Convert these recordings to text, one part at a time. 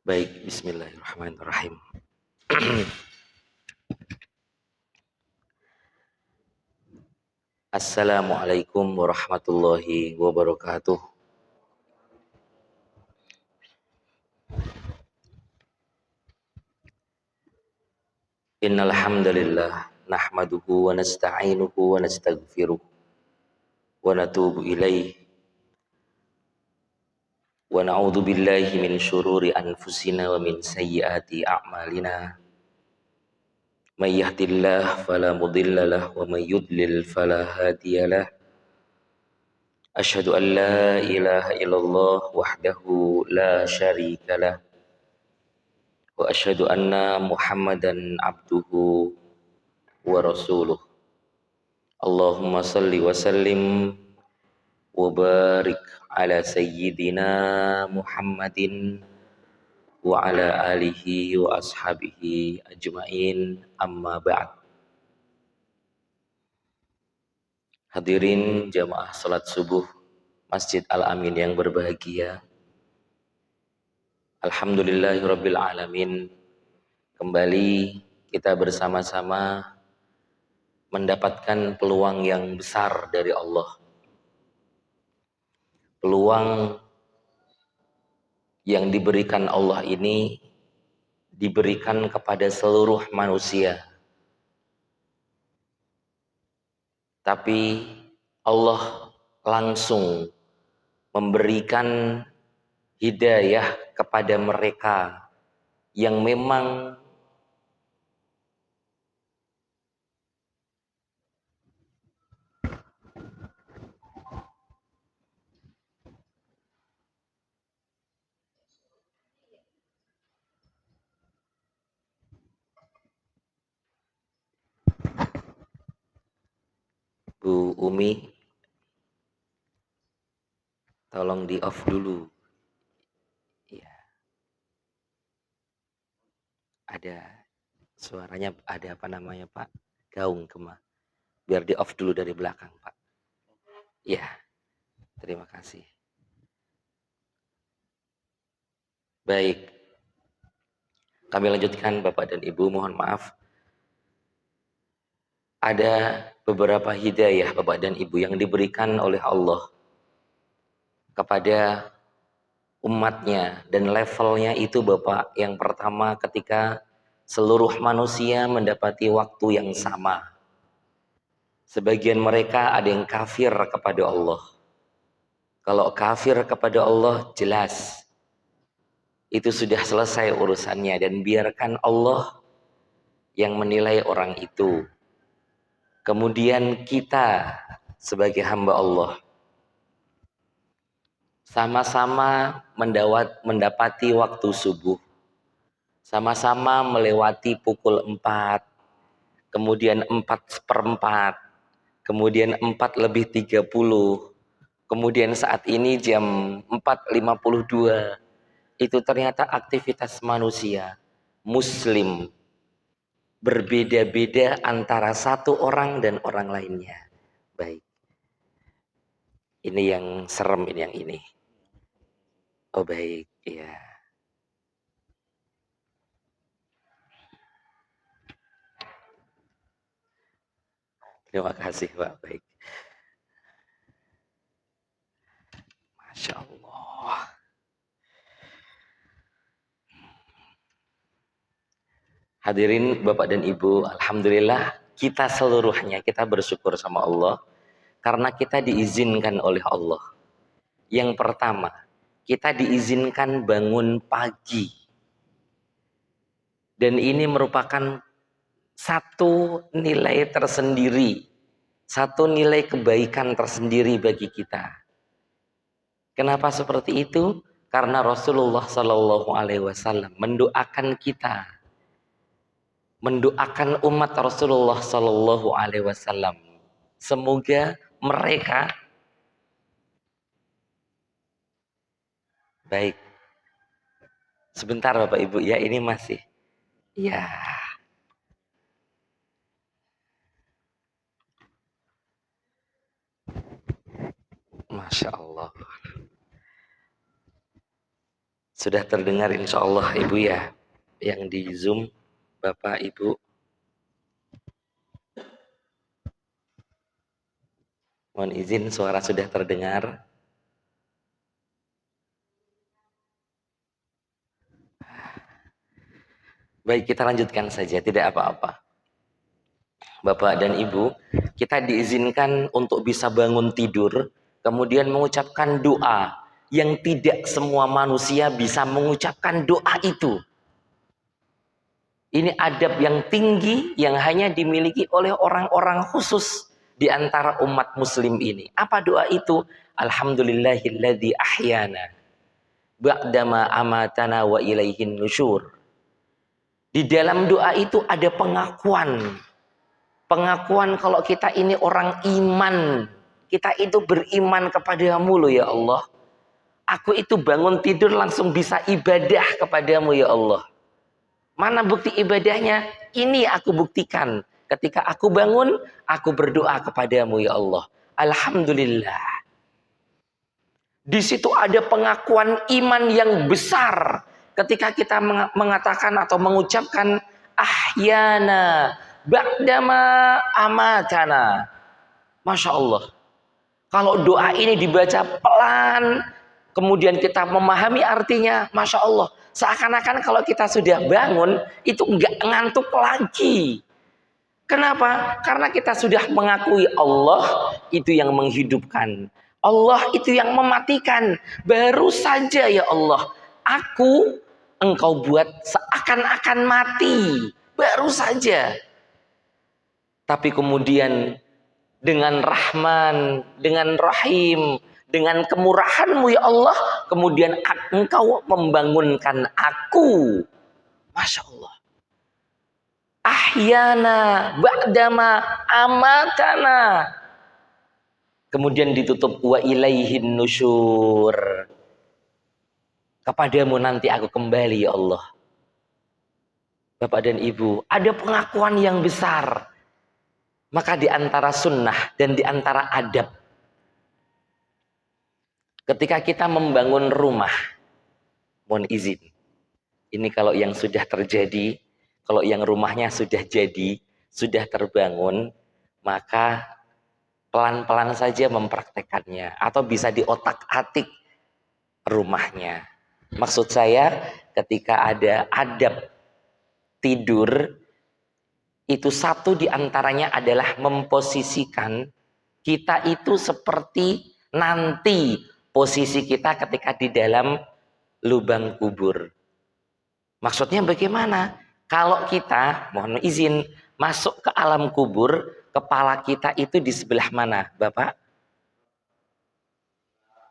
Baik, bismillahirrahmanirrahim. Assalamualaikum warahmatullahi wabarakatuh. Innal hamdalillah nahmaduhu wa nasta'inuhu wa nastaghfiruh wa natubu ilaih wa na'udzu billahi min syururi anfusina wa min sayyiati a'malina. May yahdihillahu fala mudilla lahu wa may yudlil fala hadiyalah. Asyhadu an la ilaha illallah wahdahu la syarikalah wa asyhadu anna Muhammadan abduhu wa rasuluh. Allahumma salli wa sallim wa barik ala sayyidina Muhammadin wa ala alihi wa ashabihi ajmain, amma ba'd. Hadirin jamaah salat subuh Masjid Al-Amin yang berbahagia, alhamdulillahirabbil alamin. Kembali kita bersama-sama mendapatkan peluang yang besar dari Allah. Peluang yang diberikan Allah ini diberikan kepada seluruh manusia. Tapi Allah langsung memberikan hidayah kepada mereka yang memang Bu Umi, tolong di off dulu. Ya, ada suaranya, ada apa namanya Pak? Gaung kemah. Biar di off dulu dari belakang Pak. Ya, terima kasih. Baik, kami lanjutkan Bapak dan Ibu, mohon maaf. Ada beberapa hidayah Bapak dan Ibu yang diberikan oleh Allah kepada umatnya, dan levelnya itu Bapak, yang pertama ketika seluruh manusia mendapati waktu yang sama. Sebagian mereka ada yang kafir kepada Allah. Kalau kafir kepada Allah jelas itu sudah selesai urusannya, dan biarkan Allah yang menilai orang itu. Kemudian kita sebagai hamba Allah sama-sama mendapati waktu subuh, sama-sama melewati pukul 4, kemudian 4:04, kemudian 4:30, kemudian saat ini jam 4:52. Itu ternyata aktivitas manusia muslim berbeda-beda antara satu orang dan orang lainnya. Baik, ini yang serem, ini yang ini. Oh baik, ya. Terima kasih Pak. Baik. Masya Allah. Hadirin Bapak dan Ibu, alhamdulillah kita seluruhnya kita bersyukur sama Allah karena kita diizinkan oleh Allah. Yang pertama, kita diizinkan bangun pagi. Dan ini merupakan satu nilai tersendiri, satu nilai kebaikan tersendiri bagi kita. Kenapa seperti itu? Karena Rasulullah Shallallahu Alaihi Wasallam mendoakan kita, mendoakan umat Rasulullah Shallallahu Alaihi Wasallam, semoga mereka baik. Sebentar Bapak Ibu ya, ini masih ya. Masya Allah. Sudah terdengar insya Allah Ibu ya, yang di Zoom, Bapak Ibu. Mohon izin suara sudah terdengar. Baik, kita lanjutkan saja, tidak apa-apa. Bapak dan Ibu, kita diizinkan untuk bisa bangun tidur, kemudian mengucapkan doa yang tidak semua manusia bisa mengucapkan doa itu. Ini adab yang tinggi yang hanya dimiliki oleh orang-orang khusus di antara umat muslim ini. Apa doa itu? Alhamdulillahilladzi ahyana ba'dama amatana wa ilaihin nusyur. Di dalam doa itu ada pengakuan. Pengakuan kalau kita ini orang iman. Kita itu beriman kepadamu loh ya Allah. Aku itu bangun tidur langsung bisa ibadah kepadamu ya Allah. Mana bukti ibadahnya? Ini aku buktikan. Ketika aku bangun, aku berdoa kepadamu ya Allah. Alhamdulillah. Di situ ada pengakuan iman yang besar. Ketika kita mengatakan atau mengucapkan ahyana ba'dama amatana. Masya Allah. Kalau doa ini dibaca pelan, kemudian kita memahami artinya, Masya Allah. Seakan-akan kalau kita sudah bangun, itu enggak ngantuk lagi. Kenapa? Karena kita sudah mengakui Allah itu yang menghidupkan. Allah itu yang mematikan. Baru saja ya Allah, engkau buat seakan-akan mati. Baru saja. Tapi kemudian dengan Rahman, dengan Rahim, dengan kemurahan-Mu ya Allah, kemudian engkau membangunkan aku. Masya Allah. Ahyana ba'dama amatana. Kemudian ditutup wa ilaihin nusyur. Kepadamu nanti aku kembali ya Allah. Bapak dan Ibu, ada pengakuan yang besar. Maka di antara sunnah dan di antara adab, ketika kita membangun rumah, mohon izin, ini kalau yang sudah terjadi, kalau yang rumahnya sudah jadi, sudah terbangun, maka pelan-pelan saja mempraktekannya, atau bisa di otak-atik rumahnya. Maksud saya, ketika ada adab tidur, itu satu di antaranya adalah memposisikan kita itu seperti nanti posisi kita ketika di dalam lubang kubur. Maksudnya bagaimana? Kalau kita, mohon izin, masuk ke alam kubur, kepala kita itu di sebelah mana, Bapak?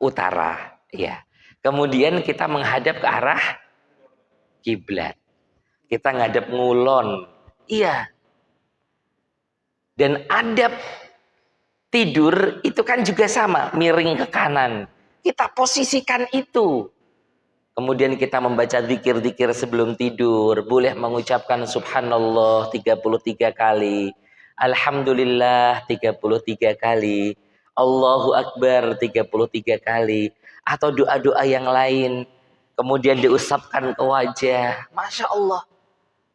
Utara, ya. Kemudian kita menghadap ke arah kiblat. Kita ngadep ngulon. Iya. Dan adab tidur itu kan juga sama, miring ke kanan. Kita posisikan itu. Kemudian kita membaca zikir-zikir sebelum tidur. Boleh mengucapkan subhanallah 33 kali. Alhamdulillah 33 kali. Allahu Akbar 33 kali. Atau doa-doa yang lain. Kemudian diusapkan ke wajah. Masya Allah.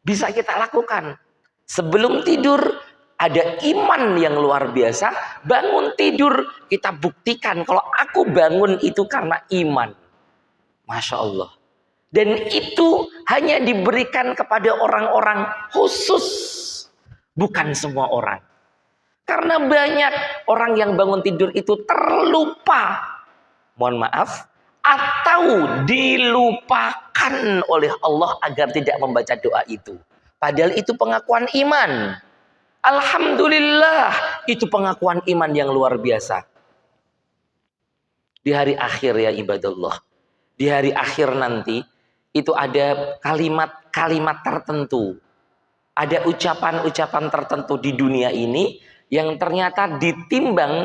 Bisa kita lakukan. Sebelum tidur ada iman yang luar biasa. Bangun tidur kita buktikan kalau aku bangun itu karena iman. Masya Allah. Dan itu hanya diberikan kepada orang-orang khusus. Bukan semua orang. Karena banyak orang yang bangun tidur itu terlupa. Mohon maaf. Atau dilupakan oleh Allah agar tidak membaca doa itu. Padahal itu pengakuan iman. Alhamdulillah. Itu pengakuan iman yang luar biasa. Di hari akhir ya ibadallah. Di hari akhir nanti itu ada kalimat-kalimat tertentu. Ada ucapan-ucapan tertentu di dunia ini yang ternyata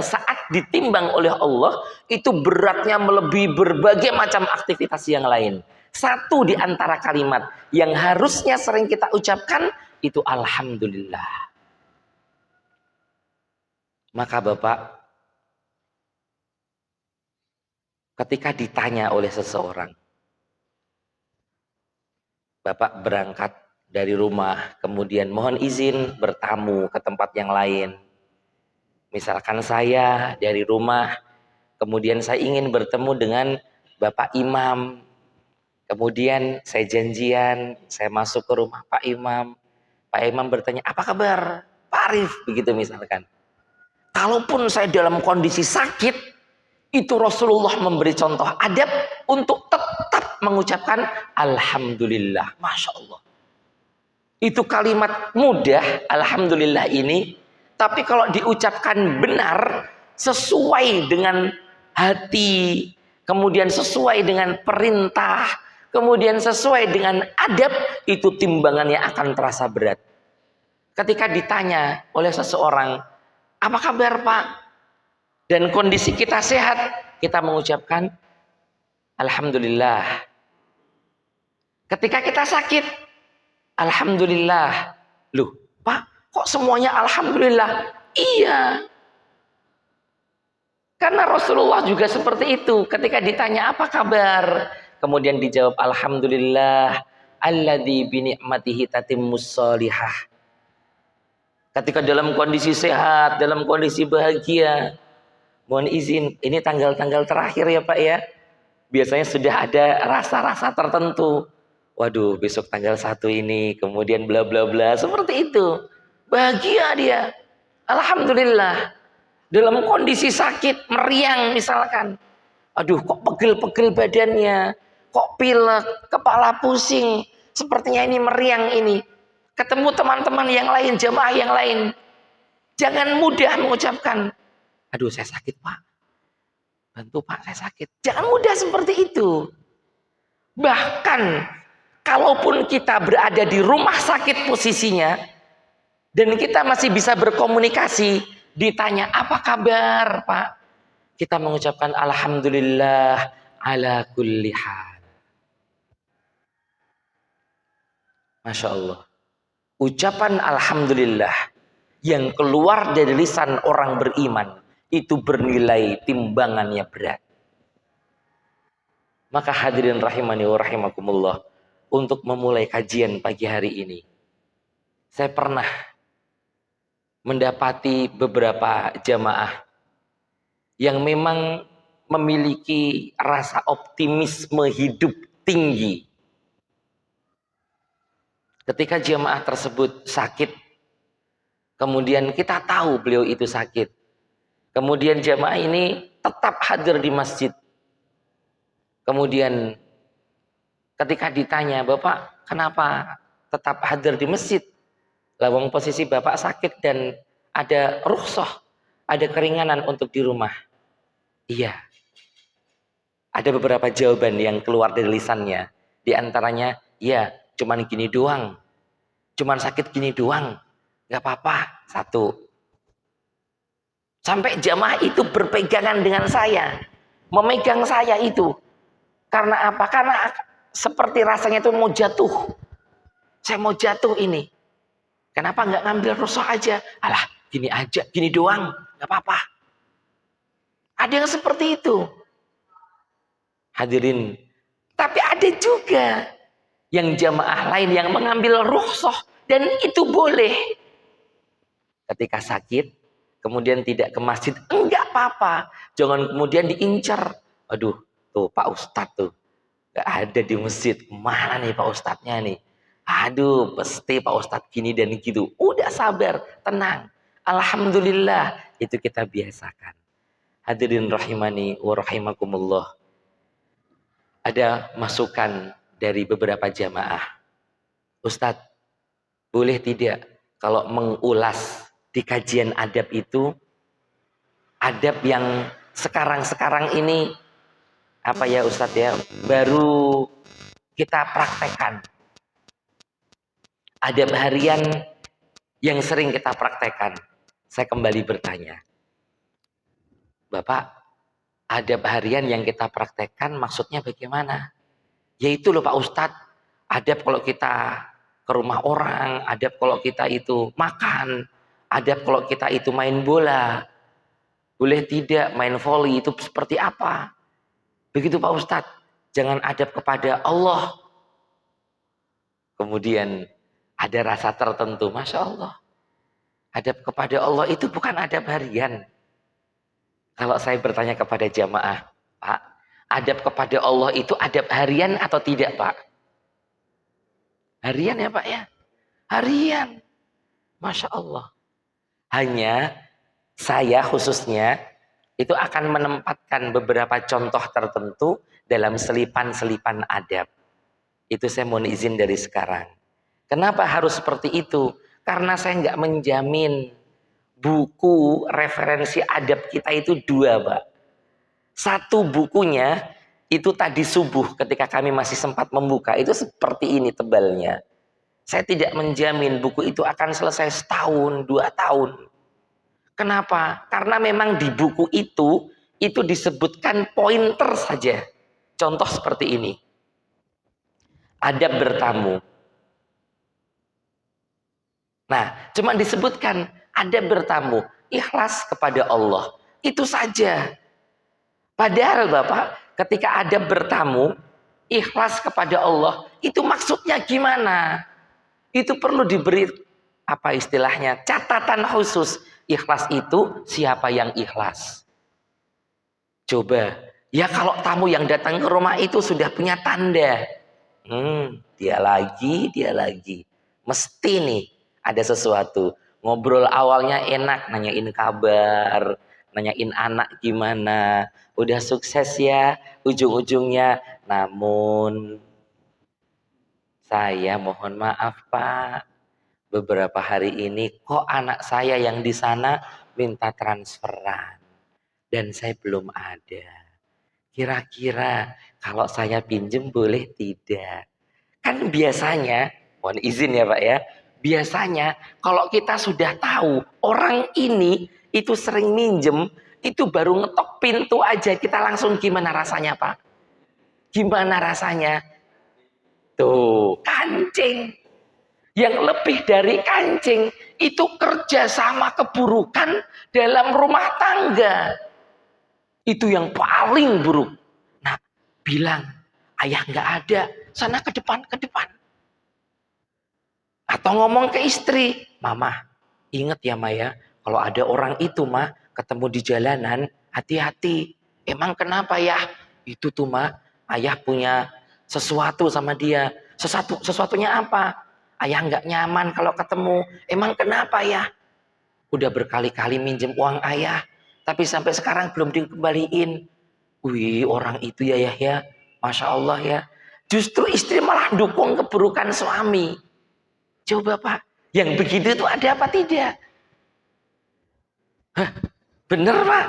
saat ditimbang oleh Allah itu beratnya melebihi berbagai macam aktivitas yang lain. Satu di antara kalimat yang harusnya sering kita ucapkan itu alhamdulillah. Maka Bapak, ketika ditanya oleh seseorang, Bapak berangkat dari rumah, kemudian mohon izin bertamu ke tempat yang lain. Misalkan saya dari rumah, kemudian saya ingin bertemu dengan Bapak Imam. Kemudian saya janjian, saya masuk ke rumah Pak Imam. Pak Imam bertanya, apa kabar Pak Arif? Begitu misalkan. Kalaupun saya dalam kondisi sakit, itu Rasulullah memberi contoh adab untuk tetap mengucapkan Alhamdulillah. Masya Allah. Itu kalimat mudah, Alhamdulillah ini. Tapi kalau diucapkan benar, sesuai dengan hati, kemudian sesuai dengan perintah, kemudian sesuai dengan adab, itu timbangannya akan terasa berat. Ketika ditanya oleh seseorang, apa kabar Pak? Dan kondisi kita sehat, kita mengucapkan Alhamdulillah. Ketika kita sakit, Alhamdulillah. Loh, Pak, kok semuanya Alhamdulillah? Iya. Karena Rasulullah juga seperti itu. Ketika ditanya apa kabar? Kemudian dijawab Alhamdulillah. Alladzi bini'matihi tatimmus sholihah. Ketika dalam kondisi sehat, dalam kondisi bahagia. Mohon izin, ini tanggal-tanggal terakhir ya Pak ya. Biasanya sudah ada rasa-rasa tertentu. Waduh, besok tanggal 1 ini, kemudian bla bla bla, seperti itu. Bahagia dia. Alhamdulillah. Dalam kondisi sakit, meriang misalkan. Aduh, kok pegel-pegel badannya. Kok pilek, kepala pusing. Sepertinya ini meriang ini. Ketemu teman-teman yang lain, jamaah yang lain. Jangan mudah mengucapkan, aduh saya sakit Pak. Bantu Pak, saya sakit. Jangan mudah seperti itu. Bahkan kalaupun kita berada di rumah sakit posisinya dan kita masih bisa berkomunikasi, ditanya apa kabar Pak, kita mengucapkan Alhamdulillah ala kulli hal. Masya Allah. Ucapan Alhamdulillah yang keluar dari lisan orang beriman itu bernilai timbangannya berat. Maka hadirin rahimani wa rahimakumullah, untuk memulai kajian pagi hari ini, saya pernah mendapati beberapa jamaah yang memang memiliki rasa optimisme hidup tinggi. Ketika jamaah tersebut sakit, kemudian kita tahu beliau itu sakit, kemudian jamaah ini tetap hadir di masjid. Kemudian ketika ditanya, Bapak kenapa tetap hadir di masjid? Lawang posisi Bapak sakit dan ada rukhsah, ada keringanan untuk di rumah. Iya. Ada beberapa jawaban yang keluar dari lisannya. Di antaranya, ya cuman gini doang. Cuman sakit gini doang. Gak apa-apa. Satu. Sampai jamaah itu berpegangan dengan saya. Memegang saya itu. Karena apa? Karena seperti rasanya itu mau jatuh. Saya mau jatuh ini. Kenapa nggak ngambil rukhsah aja? Alah, gini aja, gini doang. Gak apa-apa. Ada yang seperti itu. Hadirin. Tapi ada juga yang jamaah lain yang mengambil rukhsah. Dan itu boleh. Ketika sakit, kemudian tidak ke masjid, enggak apa-apa. Jangan kemudian diincar. Aduh, tuh Pak Ustadz tuh. Gak ada di masjid. Mana nih Pak Ustadznya nih? Aduh, pasti Pak Ustadz gini dan gitu. Udah sabar, tenang. Alhamdulillah, itu kita biasakan. Hadirin rahimani wa rahimakumullah. Ada masukan dari beberapa jamaah. Ustadz, boleh tidak kalau mengulas di kajian adab itu, adab yang sekarang-sekarang ini, apa ya Ustadz ya, baru kita praktekkan. Adab harian yang sering kita praktekkan. Saya kembali bertanya, Bapak, adab harian yang kita praktekkan maksudnya bagaimana? Yaitu loh Pak Ustadz, adab kalau kita ke rumah orang, adab kalau kita itu makan, adab kalau kita itu main bola, boleh tidak main volley itu seperti apa? Begitu Pak Ustadz, jangan adab kepada Allah. kemudian ada rasa tertentu, Masya Allah. Adab kepada Allah itu bukan adab harian. Kalau saya bertanya kepada jamaah, Pak, adab kepada Allah itu adab harian atau tidak, Pak? Harian ya, Pak ya? Harian. Masya Allah. Hanya saya khususnya itu akan menempatkan beberapa contoh tertentu dalam selipan-selipan adab. Itu saya mohon izin dari sekarang. Kenapa harus seperti itu? Karena saya nggak menjamin buku referensi adab kita itu dua, Pak. Satu bukunya itu tadi subuh ketika kami masih sempat membuka itu seperti ini tebalnya. Saya tidak menjamin buku itu akan selesai setahun, 2 tahun. Kenapa? Karena memang di buku itu disebutkan pointer saja. Contoh seperti ini. Adab bertamu. Nah, cuma disebutkan adab bertamu, ikhlas kepada Allah. Itu saja. Padahal Bapak, ketika adab bertamu, ikhlas kepada Allah, itu maksudnya gimana? Itu perlu diberi apa istilahnya? Catatan khusus. Ikhlas itu siapa yang ikhlas? Coba, ya kalau tamu yang datang ke rumah itu sudah punya tanda. Dia lagi. Mesti nih ada sesuatu. Ngobrol awalnya enak, nanyain kabar, nanyain anak gimana. Udah sukses ya, ujung-ujungnya. Namun, saya mohon maaf Pak. Beberapa hari ini kok anak saya yang di sana minta transferan. Dan saya belum ada. Kira-kira kalau saya pinjem boleh tidak? Kan biasanya, mohon izin ya Pak ya, biasanya kalau kita sudah tahu orang ini itu sering minjem, itu baru ngetok pintu aja kita langsung gimana rasanya Pak? Gimana rasanya? Tuh, kancing. Yang lebih dari kancing itu kerja sama keburukan dalam rumah tangga. Itu yang paling buruk. Nah, bilang, ayah nggak ada, sana ke depan. Atau ngomong ke istri, Mama, ingat ya Maya, kalau ada orang itu mah ketemu di jalanan, hati-hati. Emang kenapa ya? Itu tuh mah, ayah punya sesuatu sama dia. Sesuatunya apa? Ayah nggak nyaman kalau ketemu. Emang kenapa ya? Udah berkali-kali minjem uang ayah, tapi sampai sekarang belum dikembaliin. Wih, orang itu ya, Masya Allah ya. Justru istri malah dukung keburukan suami. Coba Pak, yang begitu itu ada apa tidak? Hah, bener Pak?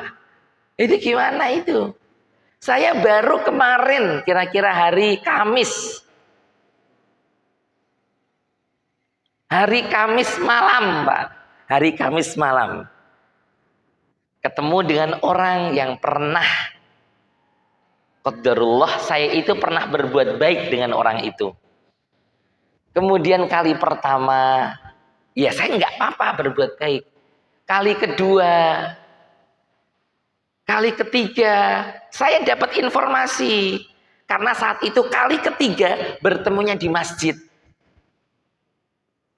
Itu gimana itu? Saya baru kemarin, kira-kira hari Kamis. Hari Kamis malam Pak. Hari Kamis malam. Ketemu dengan orang yang pernah, qadarullah saya itu pernah berbuat baik dengan orang itu. Kemudian kali pertama, ya saya nggak apa-apa berbuat baik. Kali kedua, kali ketiga, saya dapat informasi. Karena saat itu kali ketiga bertemunya di masjid.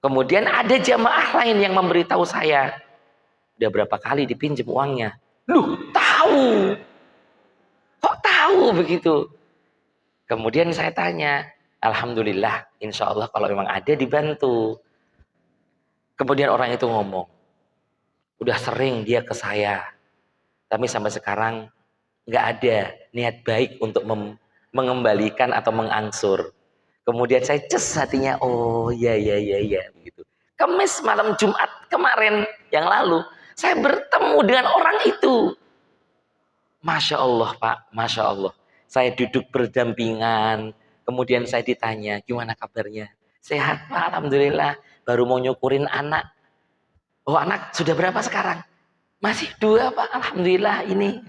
Kemudian ada jamaah lain yang memberitahu saya. Udah berapa kali dipinjam uangnya? Loh, tahu. Kok tahu begitu? Kemudian saya tanya, Alhamdulillah, insya Allah kalau memang ada dibantu. Kemudian orang itu ngomong, udah sering dia ke saya, tapi sampai sekarang nggak ada niat baik untuk mengembalikan atau mengangsur. Kemudian saya ces hatinya, oh ya begitu. Kamis malam Jumat kemarin yang lalu, saya bertemu dengan orang itu. Masya Allah Pak, Masya Allah. Saya duduk berdampingan, kemudian saya ditanya, gimana kabarnya? Sehat Pak, Alhamdulillah. Baru mau nyukurin anak. Oh anak sudah berapa sekarang? Masih 2 Pak, Alhamdulillah ini.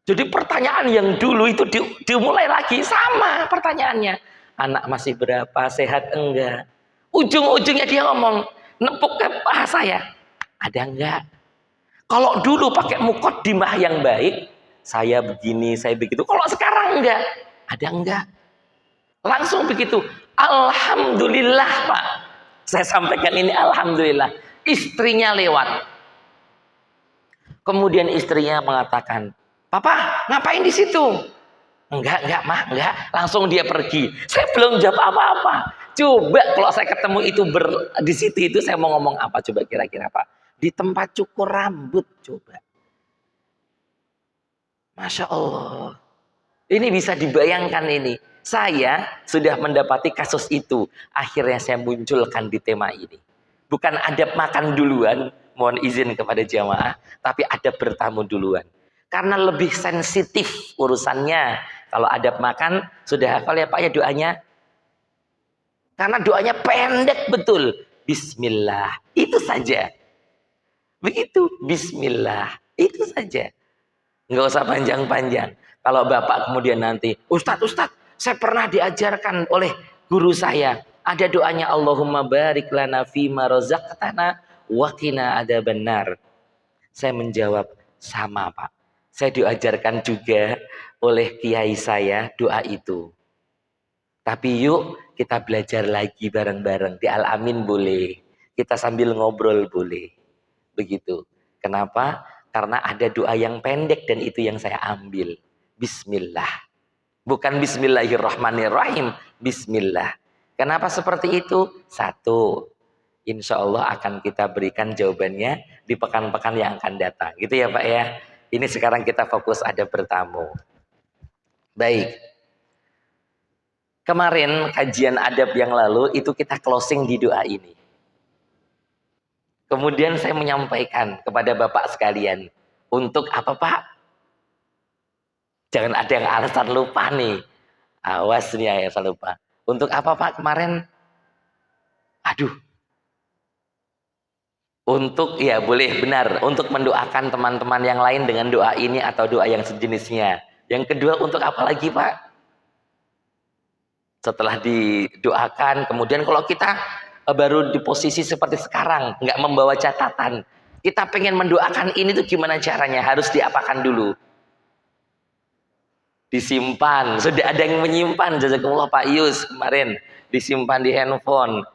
Jadi pertanyaan yang dulu itu dimulai lagi, sama pertanyaannya. Anak masih berapa, sehat enggak? Ujung-ujungnya dia ngomong, nepuk ke paha saya. Ada enggak? Kalau dulu pakai mukaddimah yang baik, saya begini, saya begitu. Kalau sekarang enggak, ada enggak? Langsung begitu. Alhamdulillah Pak, saya sampaikan ini alhamdulillah, istrinya lewat. Kemudian istrinya mengatakan, "Papa, ngapain di situ?" Enggak, Mah, enggak. Langsung dia pergi. Saya belum jawab apa-apa. Coba kalau saya ketemu itu di situ itu saya mau ngomong apa coba kira-kira Pak? Di tempat cukur rambut coba. Masya Allah. Ini bisa dibayangkan ini. Saya sudah mendapati kasus itu. Akhirnya saya munculkan di tema ini. Bukan adab makan duluan, mohon izin kepada jamaah, tapi adab bertamu duluan. Karena lebih sensitif urusannya. Kalau adab makan, sudah hafal ya Pak ya doanya? Karena doanya pendek betul. Bismillah, itu saja. Begitu, Bismillah, itu saja. Nggak usah panjang-panjang. Kalau Bapak kemudian nanti, Ustadz, saya pernah diajarkan oleh guru saya. Ada doanya, Allahumma barik lana fima razaqtana wa qina adzabannar. Saya menjawab, sama Pak. Saya diajarkan juga oleh kiai saya doa itu. Tapi yuk kita belajar lagi bareng-bareng. Di Al-Amin boleh. Kita sambil ngobrol boleh. Begitu. Kenapa? Karena ada doa yang pendek dan itu yang saya ambil. Bismillah. Bukan Bismillahirrahmanirrahim. Bismillah. Kenapa seperti itu? Satu. Insya Allah akan kita berikan jawabannya di pekan-pekan yang akan datang. Gitu ya Pak ya. Ini sekarang kita fokus ada bertamu. Baik. Kemarin kajian adab yang lalu itu kita closing di doa ini. Kemudian saya menyampaikan kepada Bapak sekalian. Untuk apa Pak? Jangan ada yang alasan lupa nih. Awas nih ya alasan lupa. Untuk apa Pak kemarin? Aduh. Untuk, ya boleh benar. Untuk mendoakan teman-teman yang lain dengan doa ini atau doa yang sejenisnya. Yang kedua untuk apa lagi Pak? Setelah didoakan, kemudian kalau kita baru di posisi seperti sekarang, nggak membawa catatan, kita pengen mendoakan ini tuh gimana caranya? Harus diapakan dulu? Disimpan. Sudah ada yang menyimpan, jazakumullah Pak Yus kemarin, disimpan di handphone.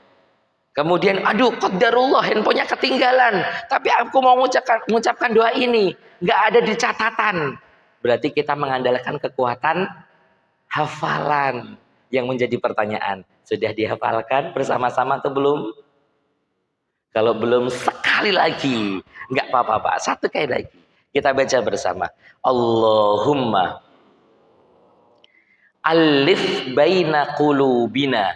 Kemudian, aduh, qadarullah, handphonenya ketinggalan. Tapi aku mau mengucapkan doa ini, nggak ada di catatan. Berarti kita mengandalkan kekuatan hafalan. Yang menjadi pertanyaan, sudah dihafalkan bersama-sama atau belum? Kalau belum, sekali lagi, nggak apa-apa Pak, satu kali lagi kita baca bersama. Allahumma alif baina qulubina.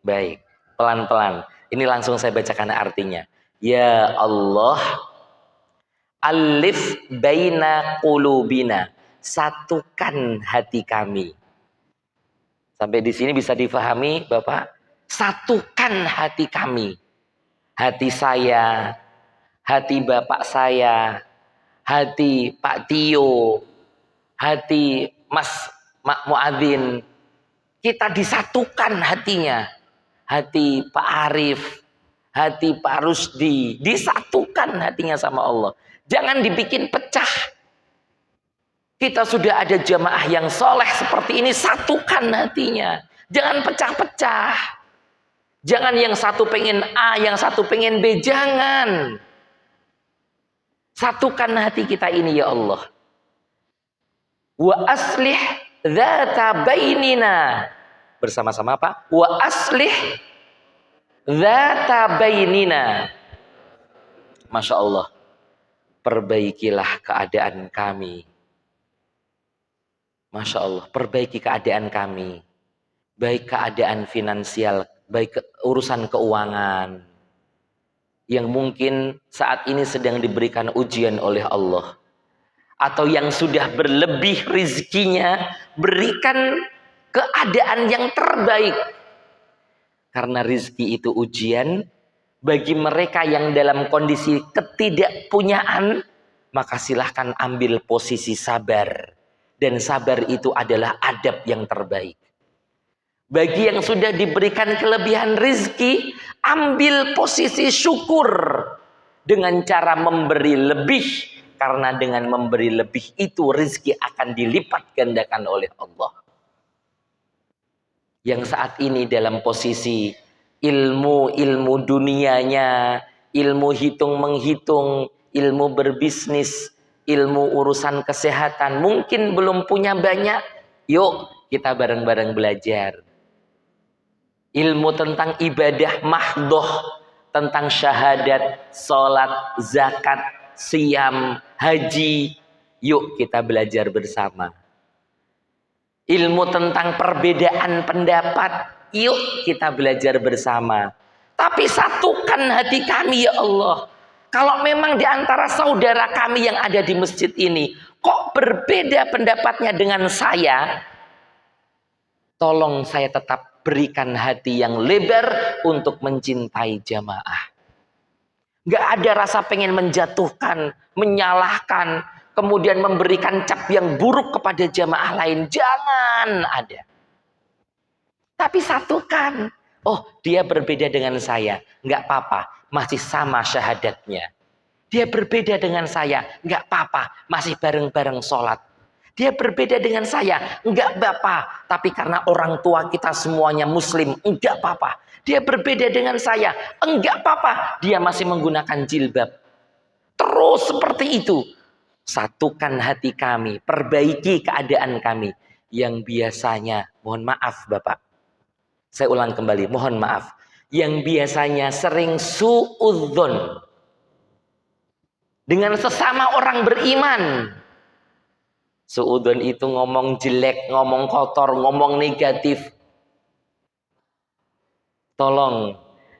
Baik, pelan-pelan. Ini langsung saya bacakan artinya. Ya Allah, alif baina qulubina. Satukan hati kami. Sampai di sini bisa difahami Bapak? Satukan hati kami. Hati saya, hati Bapak saya, hati Pak Tio, hati Mas Muadzin. Kita disatukan hatinya. Hati Pak Arif, hati Pak Rusdi. Disatukan hatinya sama Allah. Jangan dibikin pecah. Kita sudah ada jamaah yang soleh seperti ini, satukan hatinya. Jangan pecah-pecah. Jangan yang satu pengen A, yang satu pengen B, jangan. Satukan hati kita ini ya Allah. Wa aslih dzata bainina. Bersama-sama Pak. Wa aslih dzata bainina. Masya Allah. Perbaikilah keadaan kami. Masya Allah, perbaiki keadaan kami. Baik keadaan finansial, baik urusan keuangan. Yang mungkin saat ini sedang diberikan ujian oleh Allah. Atau yang sudah berlebih rizkinya, berikan keadaan yang terbaik. Karena rizki itu ujian, bagi mereka yang dalam kondisi ketidakpunyaan, maka silahkan ambil posisi sabar. Dan sabar itu adalah adab yang terbaik. Bagi yang sudah diberikan kelebihan rizki, ambil posisi syukur. Dengan cara memberi lebih. Karena dengan memberi lebih itu rizki akan dilipat gandakan oleh Allah. yang saat ini dalam posisi ilmu dunianya, ilmu hitung menghitung, ilmu berbisnis, ilmu urusan kesehatan mungkin belum punya banyak. Yuk kita bareng-bareng belajar ilmu tentang ibadah mahdoh, tentang syahadat, sholat, zakat, siam, haji. Yuk kita belajar bersama. Ilmu tentang perbedaan pendapat, yuk kita belajar bersama. Tapi satukan hati kami ya Allah. Kalau memang di antara saudara kami yang ada di masjid ini kok berbeda pendapatnya dengan saya, tolong saya tetap berikan hati yang lebar untuk mencintai jamaah. Gak ada rasa pengen menjatuhkan, menyalahkan, kemudian memberikan cap yang buruk kepada jamaah lain. Jangan ada. Tapi satukan. Oh, dia berbeda dengan saya. Gak apa-apa, masih sama syahadatnya. Dia berbeda dengan saya. Gak apa-apa, masih bareng-bareng sholat. Dia berbeda dengan saya, enggak apa-apa. Tapi karena orang tua kita semuanya muslim, enggak apa-apa. Dia berbeda dengan saya, enggak apa-apa. Dia masih menggunakan jilbab. Terus seperti itu. Satukan hati kami, perbaiki keadaan kami. Yang biasanya, mohon maaf Bapak. Saya ulang kembali, mohon maaf. Yang biasanya sering suudzon dengan sesama orang beriman. Suudon itu ngomong jelek, ngomong kotor, ngomong negatif. Tolong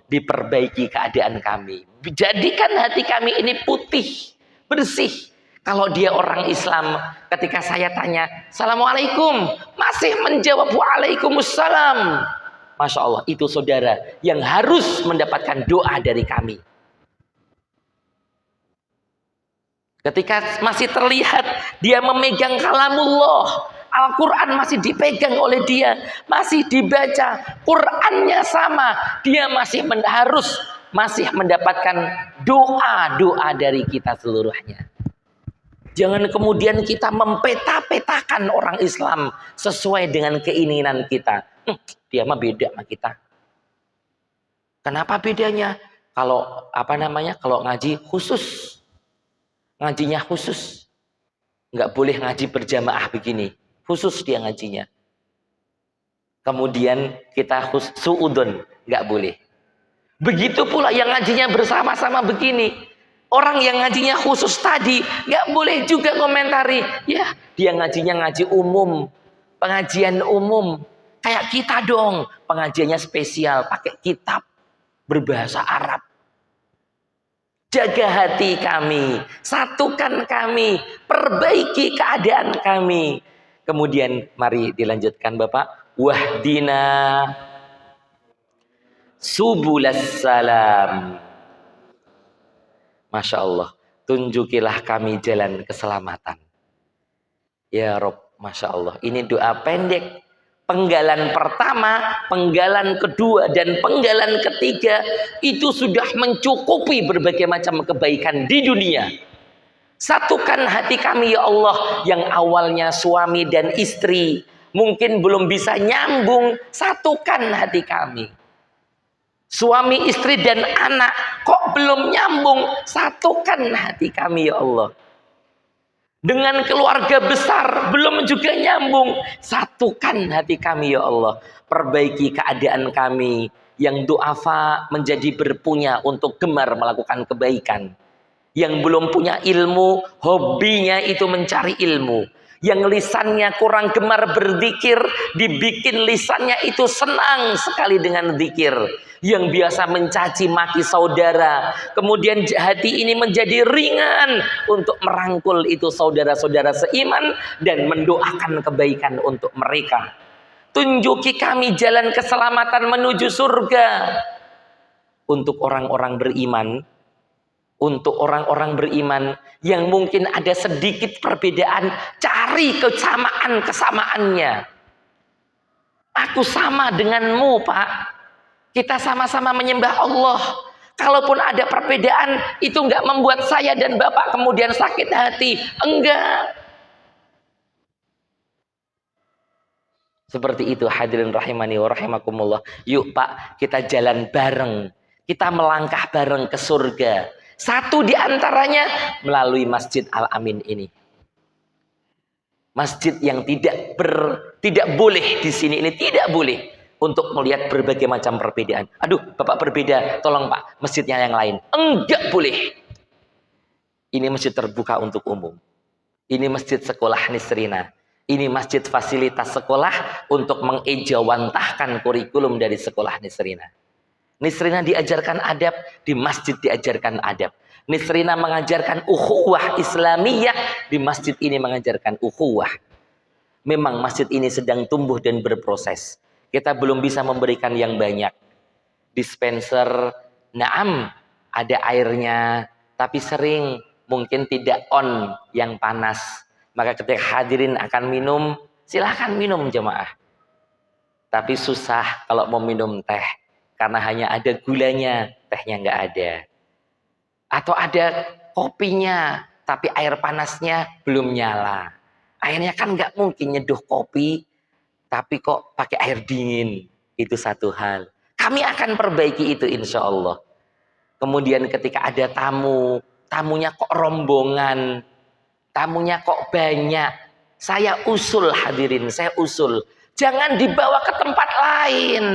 diperbaiki keadaan kami. Jadikan hati kami ini putih, bersih. Kalau dia orang Islam, ketika saya tanya, Assalamualaikum, masih menjawab Waalaikumsalam. Masya Allah, itu saudara yang harus mendapatkan doa dari kami. Ketika masih terlihat dia memegang kalamullah, Al-Quran masih dipegang oleh dia, masih dibaca, Qurannya sama, dia harus mendapatkan doa-doa dari kita seluruhnya. Jangan kemudian kita mempeta-petakan orang Islam sesuai dengan keinginan kita. Dia mah beda sama kita. Kenapa bedanya? Kalau kalau ngaji khusus. Ngajinya khusus, nggak boleh ngaji berjamaah begini, khusus dia ngajinya. Kemudian kita suudon, nggak boleh. Begitu pula yang ngajinya bersama-sama begini, orang yang ngajinya khusus tadi nggak boleh juga komentari. Ya, dia ngajinya ngaji umum, pengajian umum, kayak kita dong, pengajiannya spesial, pakai kitab berbahasa Arab. Jaga hati kami, satukan kami, perbaiki keadaan kami. Kemudian mari dilanjutkan Bapak. Wahdina subulas salam. Masya Allah, tunjukilah kami jalan keselamatan. Ya Rob, Masya Allah, ini doa pendek. Penggalan pertama, penggalan kedua, dan penggalan ketiga itu sudah mencukupi berbagai macam kebaikan di dunia. Satukan hati kami ya Allah, yang awalnya suami dan istri mungkin belum bisa nyambung, satukan hati kami. Suami, istri, dan anak kok belum nyambung, satukan hati kami ya Allah. Dengan keluarga besar belum juga nyambung, satukan hati kami ya Allah. Perbaiki keadaan kami yang du'afa menjadi berpunya untuk gemar melakukan kebaikan. Yang belum punya ilmu, hobinya itu mencari ilmu. Yang lisannya kurang gemar berzikir, dibikin lisannya itu senang sekali dengan zikir. Yang biasa mencaci maki saudara, kemudian hati ini menjadi ringan untuk merangkul itu saudara-saudara seiman dan mendoakan kebaikan untuk mereka. Tunjuki kami jalan keselamatan menuju surga. Untuk orang-orang beriman, untuk orang-orang beriman yang mungkin ada sedikit perbedaan, cari kesamaannya. Aku sama denganmu, Pak. Kita sama-sama menyembah Allah. Kalaupun ada perbedaan, itu enggak membuat saya dan Bapak kemudian sakit hati. Enggak. Seperti itu hadirin rahimani wa rahimakumullah. Yuk Pak, kita jalan bareng. Kita melangkah bareng ke surga. Satu di antaranya melalui Masjid Al-Amin ini. Masjid yang tidak boleh di sini ini tidak boleh untuk melihat berbagai macam perbedaan. Aduh, Bapak berbeda, tolong Pak, masjidnya yang lain. Enggak boleh. Ini masjid terbuka untuk umum. Ini masjid sekolah Nisrina. Ini masjid fasilitas sekolah untuk mengejawantahkan kurikulum dari sekolah Nisrina. Nisrina diajarkan adab, di masjid diajarkan adab. Nisrina mengajarkan ukhuwah Islamiyah, di masjid ini mengajarkan ukhuwah. Memang masjid ini sedang tumbuh dan berproses. Kita belum bisa memberikan yang banyak. Dispenser, naam, ada airnya, tapi sering mungkin tidak on yang panas. Maka ketika hadirin akan minum, silahkan minum jemaah. Tapi susah kalau mau minum teh. Karena hanya ada gulanya, tehnya nggak ada. Atau ada kopinya, tapi air panasnya belum nyala. Akhirnya kan nggak mungkin nyeduh kopi, tapi kok pakai air dingin. Itu satu hal. Kami akan perbaiki itu insya Allah. Kemudian ketika ada tamu, tamunya kok rombongan, tamunya kok banyak. Saya usul hadirin, saya usul. Jangan dibawa ke tempat lain.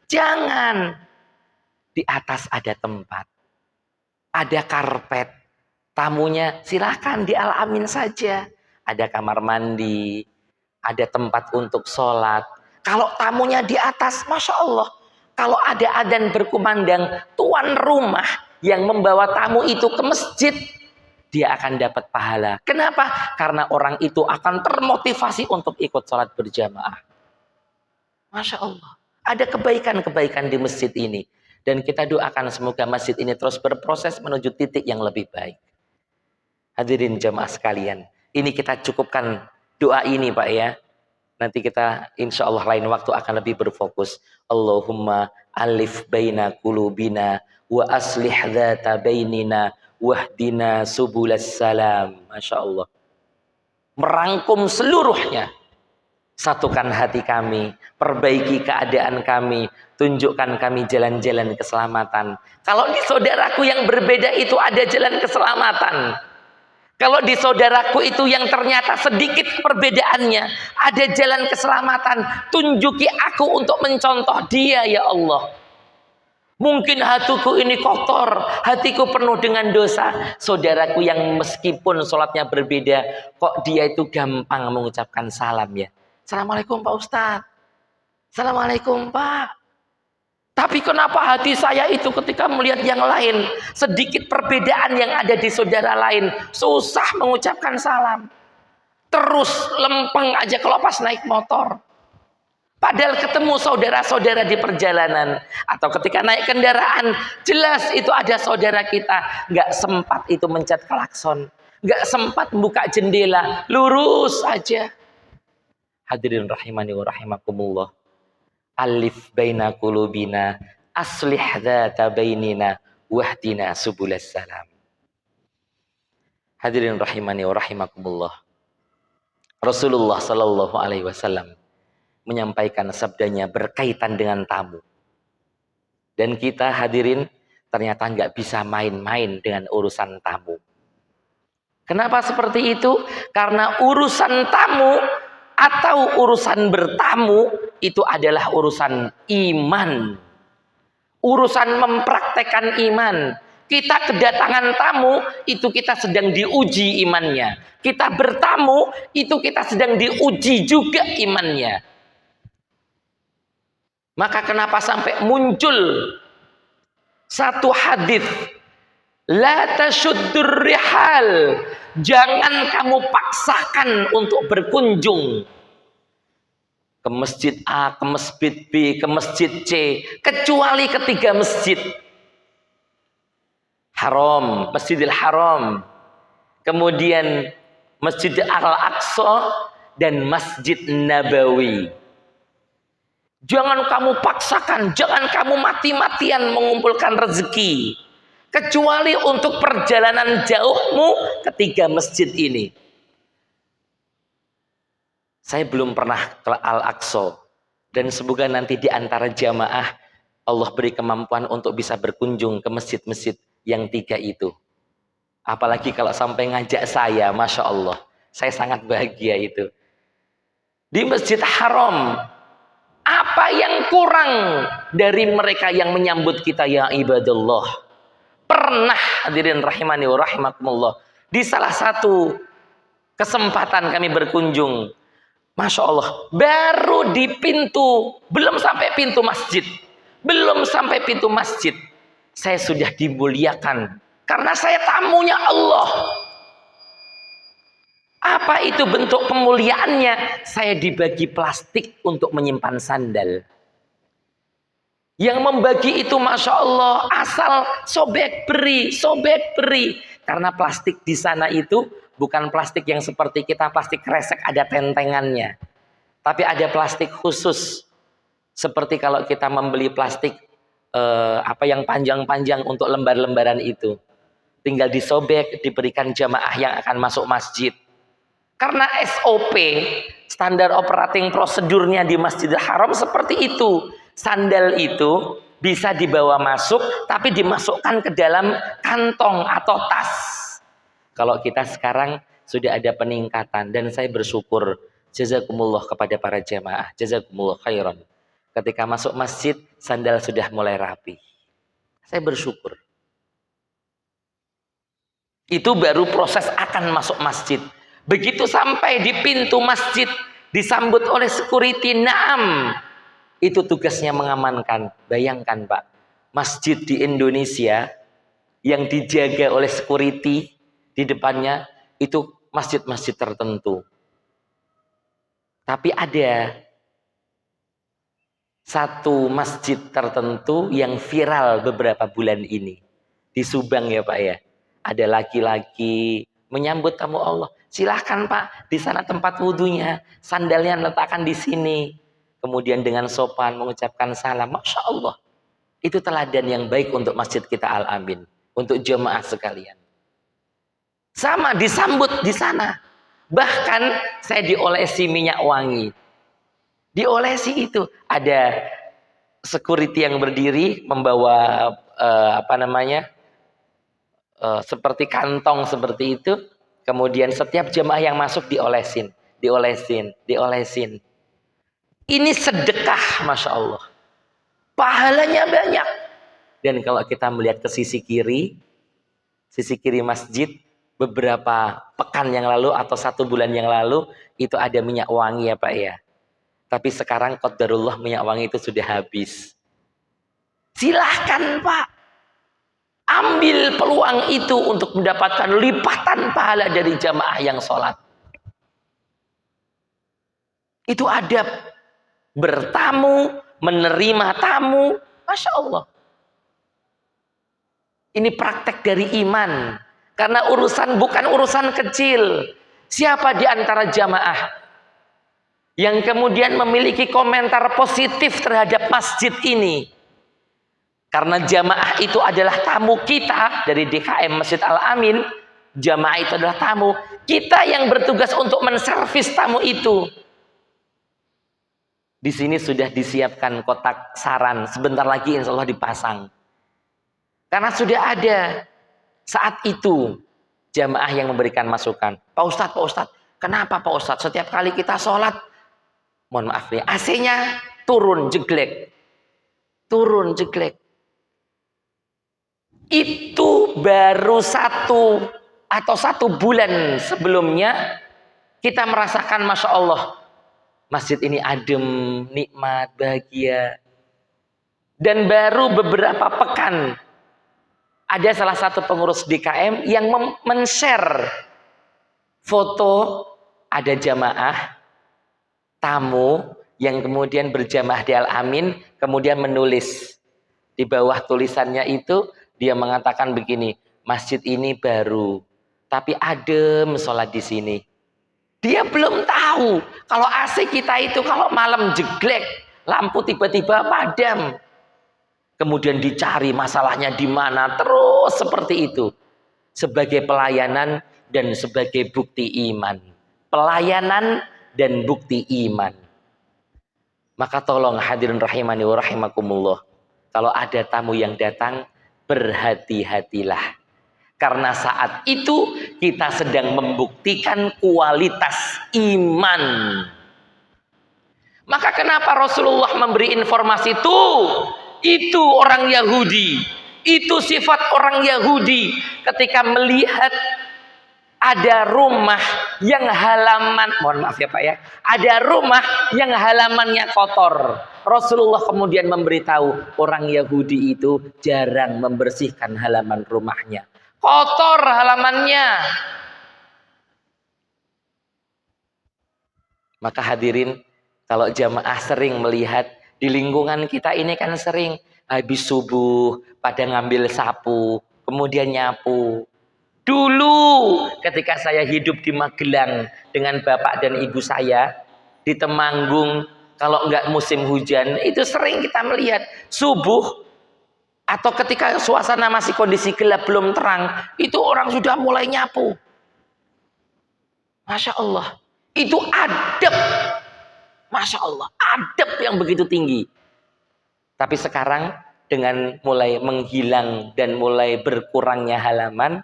Jangan. Di atas ada tempat. Ada karpet. Tamunya silahkan di Al-Amin saja. Ada kamar mandi. Ada tempat untuk sholat. Kalau tamunya di atas, Masya Allah. Kalau ada adzan berkumandang, tuan rumah yang membawa tamu itu ke masjid, dia akan dapat pahala. Kenapa? Karena orang itu akan termotivasi untuk ikut sholat berjamaah. Masya Allah. Ada kebaikan-kebaikan di masjid ini. Dan kita doakan semoga masjid ini terus berproses menuju titik yang lebih baik. Hadirin jamaah sekalian. Ini kita cukupkan doa ini Pak ya. Nanti kita insya Allah lain waktu akan lebih berfokus. Allahumma alif baina qulubina wa aslih dzata bainina wahdina subulas salam. Masya Allah. Merangkum seluruhnya. Satukan hati kami, perbaiki keadaan kami, tunjukkan kami jalan-jalan keselamatan. Kalau di saudaraku yang berbeda itu ada jalan keselamatan. Kalau di saudaraku itu yang ternyata sedikit perbedaannya, ada jalan keselamatan. Tunjuki aku untuk mencontoh dia ya Allah. Mungkin hatiku ini kotor, hatiku penuh dengan dosa. Saudaraku yang meskipun sholatnya berbeda, kok dia itu gampang mengucapkan salam ya. Assalamualaikum Pak Ustadz. Assalamualaikum Pak. Tapi kenapa hati saya itu ketika melihat yang lain, sedikit perbedaan yang ada di saudara lain, susah mengucapkan salam. Terus lempeng aja kalau pas naik motor. Padahal ketemu saudara-saudara di perjalanan. Atau ketika naik kendaraan, jelas itu ada saudara kita. Nggak sempat itu mencet klakson. Nggak sempat buka jendela. Lurus aja. Hadirin rahimani wa rahimakumullah. Alif baina qulubina aslih dzata bainina wahdina subulas salam. Hadirin rahimani wa rahimakumullah. Rasulullah sallallahu alaihi wasallam menyampaikan sabdanya berkaitan dengan tamu. Dan kita hadirin ternyata nggak bisa main-main dengan urusan tamu. Kenapa seperti itu? Karena urusan tamu atau urusan bertamu itu adalah urusan iman. Urusan mempraktekkan iman. Kita kedatangan tamu, itu kita sedang diuji imannya. Kita bertamu, itu kita sedang diuji juga imannya. Maka kenapa sampai muncul satu hadis, la tasyuddur rihal, jangan kamu paksakan untuk berkunjung ke masjid A, ke masjid B, ke masjid C, kecuali ketiga masjid. Haram, Masjidil Haram, kemudian Masjid Al-Aqsa dan Masjid Nabawi. Jangan kamu paksakan, jangan kamu mati-matian mengumpulkan rezeki, kecuali untuk perjalanan jauhmu ketiga masjid ini. Saya belum pernah ke Al-Aqsa. Dan semoga nanti di antara jamaah Allah beri kemampuan untuk bisa berkunjung ke masjid-masjid yang 3 itu. Apalagi kalau sampai ngajak saya, Masya Allah. Saya sangat bahagia itu. Di Masjid Haram, apa yang kurang dari mereka yang menyambut kita ya ibadallah? Pernah hadirin rahimani wa rahimakumullah, di salah satu kesempatan kami berkunjung, Masya Allah, baru di pintu, belum sampai pintu masjid, saya sudah dimuliakan karena saya tamunya Allah. Apa itu bentuk pemuliaannya? Saya dibagi plastik untuk menyimpan sandal. Yang membagi itu Masya Allah asal sobek beri. Karena plastik di sana itu bukan plastik yang seperti kita plastik kresek ada tentengannya. Tapi ada plastik khusus. Seperti kalau kita membeli plastik yang panjang-panjang untuk lembar-lembaran itu. Tinggal disobek, diberikan jamaah yang akan masuk masjid. Karena SOP, standar operating prosedurnya di Masjidil Haram seperti itu. Sandal itu bisa dibawa masuk, tapi dimasukkan ke dalam kantong atau tas. Kalau kita sekarang sudah ada peningkatan, dan saya bersyukur, jazakumullah kepada para jamaah, jazakumullah khairan. Ketika masuk masjid, sandal sudah mulai rapi. Saya bersyukur. Itu baru proses akan masuk masjid. Begitu sampai di pintu masjid, disambut oleh security, naam. Itu tugasnya mengamankan. Bayangkan Pak, masjid di Indonesia yang dijaga oleh security di depannya, itu masjid-masjid tertentu. Tapi ada satu masjid tertentu yang viral beberapa bulan ini. Di Subang ya Pak ya. Ada laki-laki menyambut tamu Allah. Silahkan Pak, di sana tempat wudhunya, sandalnya letakkan di sini. Kemudian dengan sopan mengucapkan salam. Masya Allah. Itu teladan yang baik untuk masjid kita Al-Amin. Untuk jemaah sekalian. Sama disambut di sana. Bahkan saya diolesi minyak wangi. Diolesi itu. Ada security yang berdiri membawa seperti kantong seperti itu. Kemudian setiap jemaah yang masuk diolesin. Ini sedekah, Masya Allah. Pahalanya banyak. Dan kalau kita melihat ke sisi kiri masjid, beberapa pekan yang lalu atau 1 bulan yang lalu, itu ada minyak wangi ya Pak ya. Tapi sekarang qadarullah minyak wangi itu sudah habis. Silahkan Pak. Ambil peluang itu untuk mendapatkan lipatan pahala dari jamaah yang sholat. Itu adab. Bertamu, menerima tamu. Masya Allah. Ini praktek dari iman. Karena urusan bukan urusan kecil. Siapa di antara jamaah yang kemudian memiliki komentar positif terhadap masjid ini? Karena jamaah itu adalah tamu kita dari DKM Masjid Al-Amin. Jamaah itu adalah tamu. Kita yang bertugas untuk menservis tamu itu. Di sini sudah disiapkan kotak saran. Sebentar lagi insya Allah dipasang. Karena sudah ada saat itu jamaah yang memberikan masukan. Pak Ustadz, kenapa Pak Ustadz? Setiap kali kita sholat, mohon maaf nih, AC-nya turun jeglek. Itu baru 1 atau 1 bulan sebelumnya kita merasakan Masya Allah masjid ini adem, nikmat, bahagia. Dan baru beberapa pekan ada salah satu pengurus DKM yang men-share foto ada jamaah tamu yang kemudian berjamaah di Al-Amin, kemudian menulis di bawah tulisannya itu. Dia mengatakan begini, masjid ini baru, tapi adem sholat di sini. Dia belum tahu kalau AC kita itu kalau malam jeglek, lampu tiba-tiba padam. Kemudian dicari masalahnya di mana, terus seperti itu. Sebagai pelayanan dan sebagai bukti iman. Pelayanan dan bukti iman. Maka tolong hadirin rahimani wa rahimakumullah, kalau ada tamu yang datang, berhati-hatilah. Karena saat itu kita sedang membuktikan kualitas iman. Maka kenapa Rasulullah memberi informasi itu orang Yahudi, itu sifat orang Yahudi ketika melihat ada rumah yang halaman, mohon maaf ya Pak ya, ada rumah yang halamannya kotor. Rasulullah kemudian memberitahu orang Yahudi itu jarang membersihkan halaman rumahnya, kotor halamannya. Maka hadirin, kalau jamaah sering melihat di lingkungan kita ini kan sering habis subuh pada ngambil sapu, kemudian nyapu. Dulu ketika saya hidup di Magelang dengan bapak dan ibu saya di Temanggung, kalau enggak musim hujan itu sering kita melihat subuh atau ketika suasana masih kondisi gelap belum terang, itu orang sudah mulai nyapu. Masya Allah, itu adab. Masya Allah, adab yang begitu tinggi. Tapi sekarang dengan mulai menghilang dan mulai berkurangnya halaman,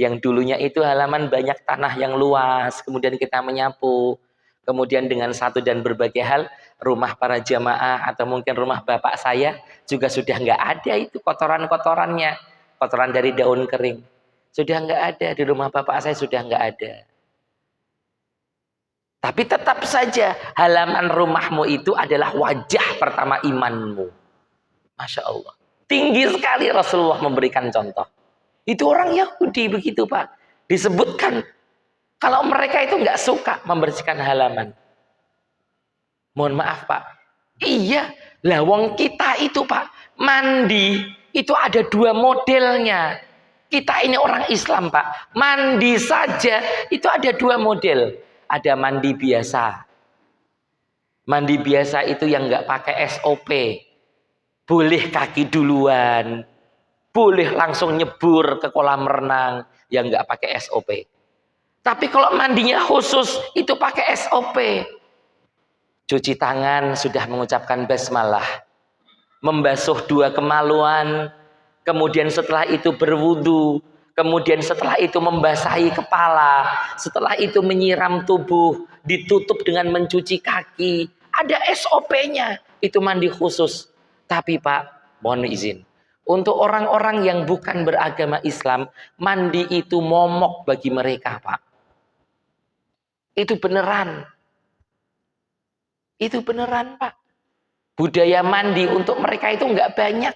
yang dulunya itu halaman banyak tanah yang luas, kemudian kita menyapu, kemudian dengan satu dan berbagai hal, rumah para jamaah atau mungkin rumah bapak saya juga sudah nggak ada itu kotoran-kotorannya, kotoran dari daun kering, sudah nggak ada di rumah bapak saya, sudah nggak ada. Tapi tetap saja halaman rumahmu itu adalah wajah pertama imanmu. Masya Allah, tinggi sekali Rasulullah memberikan contoh. Itu orang Yahudi begitu Pak. Disebutkan kalau mereka itu nggak suka membersihkan halaman. Mohon maaf Pak. Iya, lawang kita itu Pak, mandi itu ada dua modelnya. Kita ini orang Islam Pak, mandi saja itu ada dua model. Ada mandi biasa. Mandi biasa itu yang nggak pakai SOP. Boleh kaki duluan. Boleh langsung nyebur ke kolam renang yang nggak pakai SOP. Tapi kalau mandinya khusus itu pakai SOP. Cuci tangan sudah mengucapkan basmalah, membasuh dua kemaluan, kemudian setelah itu berwudu, kemudian setelah itu membasahi kepala, setelah itu menyiram tubuh, ditutup dengan mencuci kaki. Ada SOP-nya, itu mandi khusus. Tapi Pak, mohon izin, untuk orang-orang yang bukan beragama Islam, mandi itu momok bagi mereka, Pak. Itu beneran. Itu beneran, Pak. Budaya mandi untuk mereka itu nggak banyak.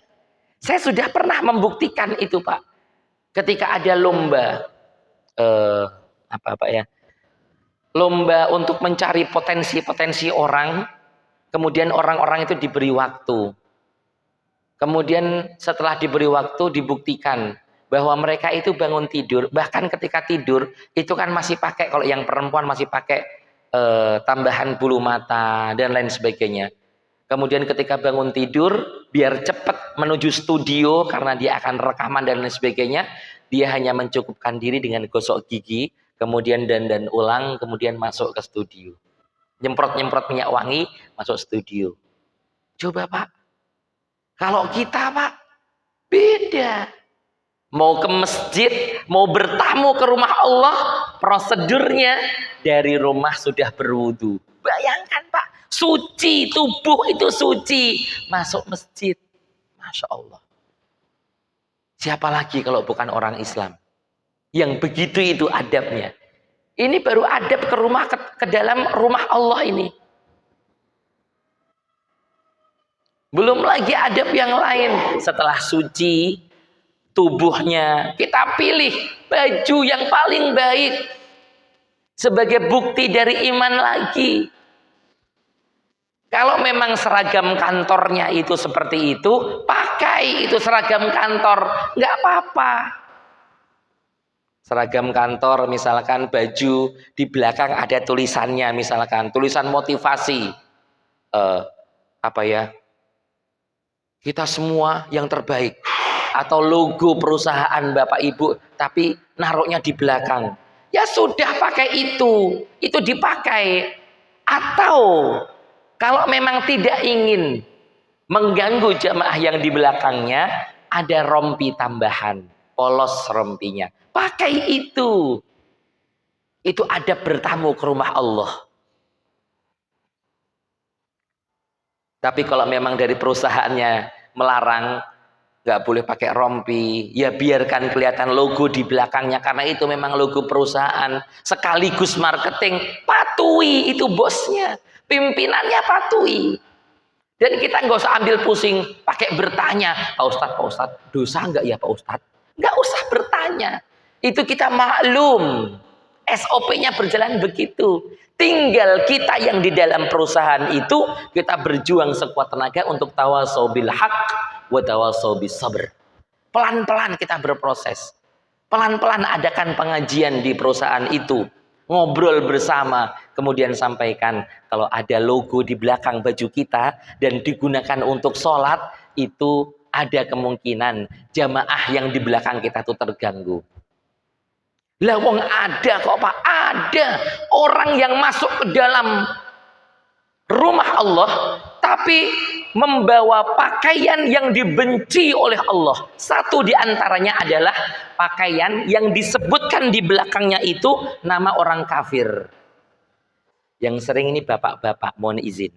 Saya sudah pernah membuktikan itu, Pak. Ketika ada lomba, lomba untuk mencari potensi-potensi orang, kemudian orang-orang itu diberi waktu. Kemudian setelah diberi waktu dibuktikan bahwa mereka itu bangun tidur, bahkan ketika tidur itu kan masih pakai, kalau yang perempuan masih pakai tambahan bulu mata dan lain sebagainya. Kemudian ketika bangun tidur biar cepat menuju studio karena dia akan rekaman dan lain sebagainya, dia hanya mencukupkan diri dengan gosok gigi, kemudian dandan ulang, kemudian masuk ke studio. Nyemprot-nyemprot minyak wangi, masuk studio. Coba Pak, kalau kita Pak, beda. Mau ke masjid, mau bertamu ke rumah Allah, prosedurnya dari rumah sudah berwudu. Bayangkan Pak, suci, tubuh itu suci. Masuk masjid, Masya Allah. Siapa lagi kalau bukan orang Islam? Yang begitu itu adabnya. Ini baru adab ke rumah, ke dalam rumah Allah ini. Belum lagi adab yang lain. Setelah suci tubuhnya, kita pilih baju yang paling baik sebagai bukti dari iman lagi. Kalau memang seragam kantornya itu seperti itu, pakai itu seragam kantor, nggak apa-apa. Seragam kantor misalkan baju di belakang ada tulisannya, misalkan tulisan motivasi, kita semua yang terbaik, atau logo perusahaan Bapak Ibu tapi naruhnya di belakang. Ya sudah, pakai itu dipakai. Atau kalau memang tidak ingin mengganggu jamaah yang di belakangnya, ada rompi tambahan, polos rompinya. Pakai itu. Itu adab bertamu ke rumah Allah. Tapi kalau memang dari perusahaannya melarang, nggak boleh pakai rompi, ya biarkan kelihatan logo di belakangnya, karena itu memang logo perusahaan sekaligus marketing. Patuhi itu bosnya, pimpinannya patuhi. Dan kita nggak usah ambil pusing pakai bertanya, Pak Ustadz, dosa nggak ya Pak Ustadz? Nggak usah bertanya, itu kita maklum, SOP-nya berjalan begitu. Tinggal kita yang di dalam perusahaan itu, kita berjuang sekuat tenaga untuk tawasau bil haq wa tawasau bis sabr. Pelan-pelan kita berproses. Pelan-pelan adakan pengajian di perusahaan itu. Ngobrol bersama, kemudian sampaikan kalau ada logo di belakang baju kita dan digunakan untuk sholat, itu ada kemungkinan jamaah yang di belakang kita tuh terganggu. Lah wong ada kok Pak, ada orang yang masuk ke dalam rumah Allah tapi membawa pakaian yang dibenci oleh Allah. Satu di antaranya adalah pakaian yang disebutkan di belakangnya itu nama orang kafir. Yang sering ini bapak-bapak, mohon izin.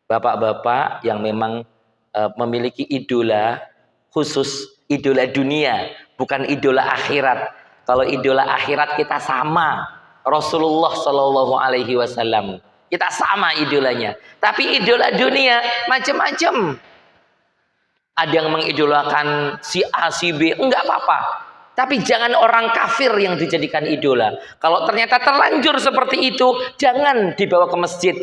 Bapak-bapak yang memang memiliki idola khusus, idola dunia, bukan idola akhirat. Kalau idola akhirat kita sama, Rasulullah Shallallahu Alaihi Wasallam, kita sama idolanya. Tapi idola dunia macam-macam. Ada yang mengidolakan si A, si B, enggak apa-apa. Tapi jangan orang kafir yang dijadikan idola. Kalau ternyata terlanjur seperti itu, jangan dibawa ke masjid.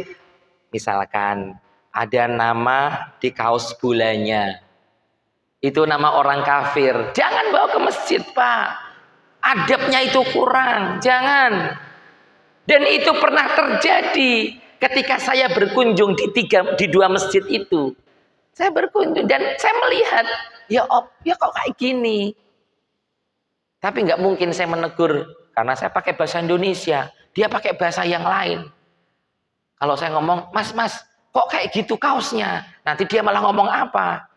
Misalkan ada nama di kaos bolanya, itu nama orang kafir, jangan bawa ke masjid Pak. Adabnya itu kurang, jangan. Dan itu pernah terjadi ketika saya berkunjung di dua masjid itu. Saya berkunjung dan saya melihat, ya kok kayak gini. Tapi nggak mungkin saya menegur karena saya pakai bahasa Indonesia, dia pakai bahasa yang lain. Kalau saya ngomong, mas, kok kayak gitu kaosnya? Nanti dia malah ngomong apa?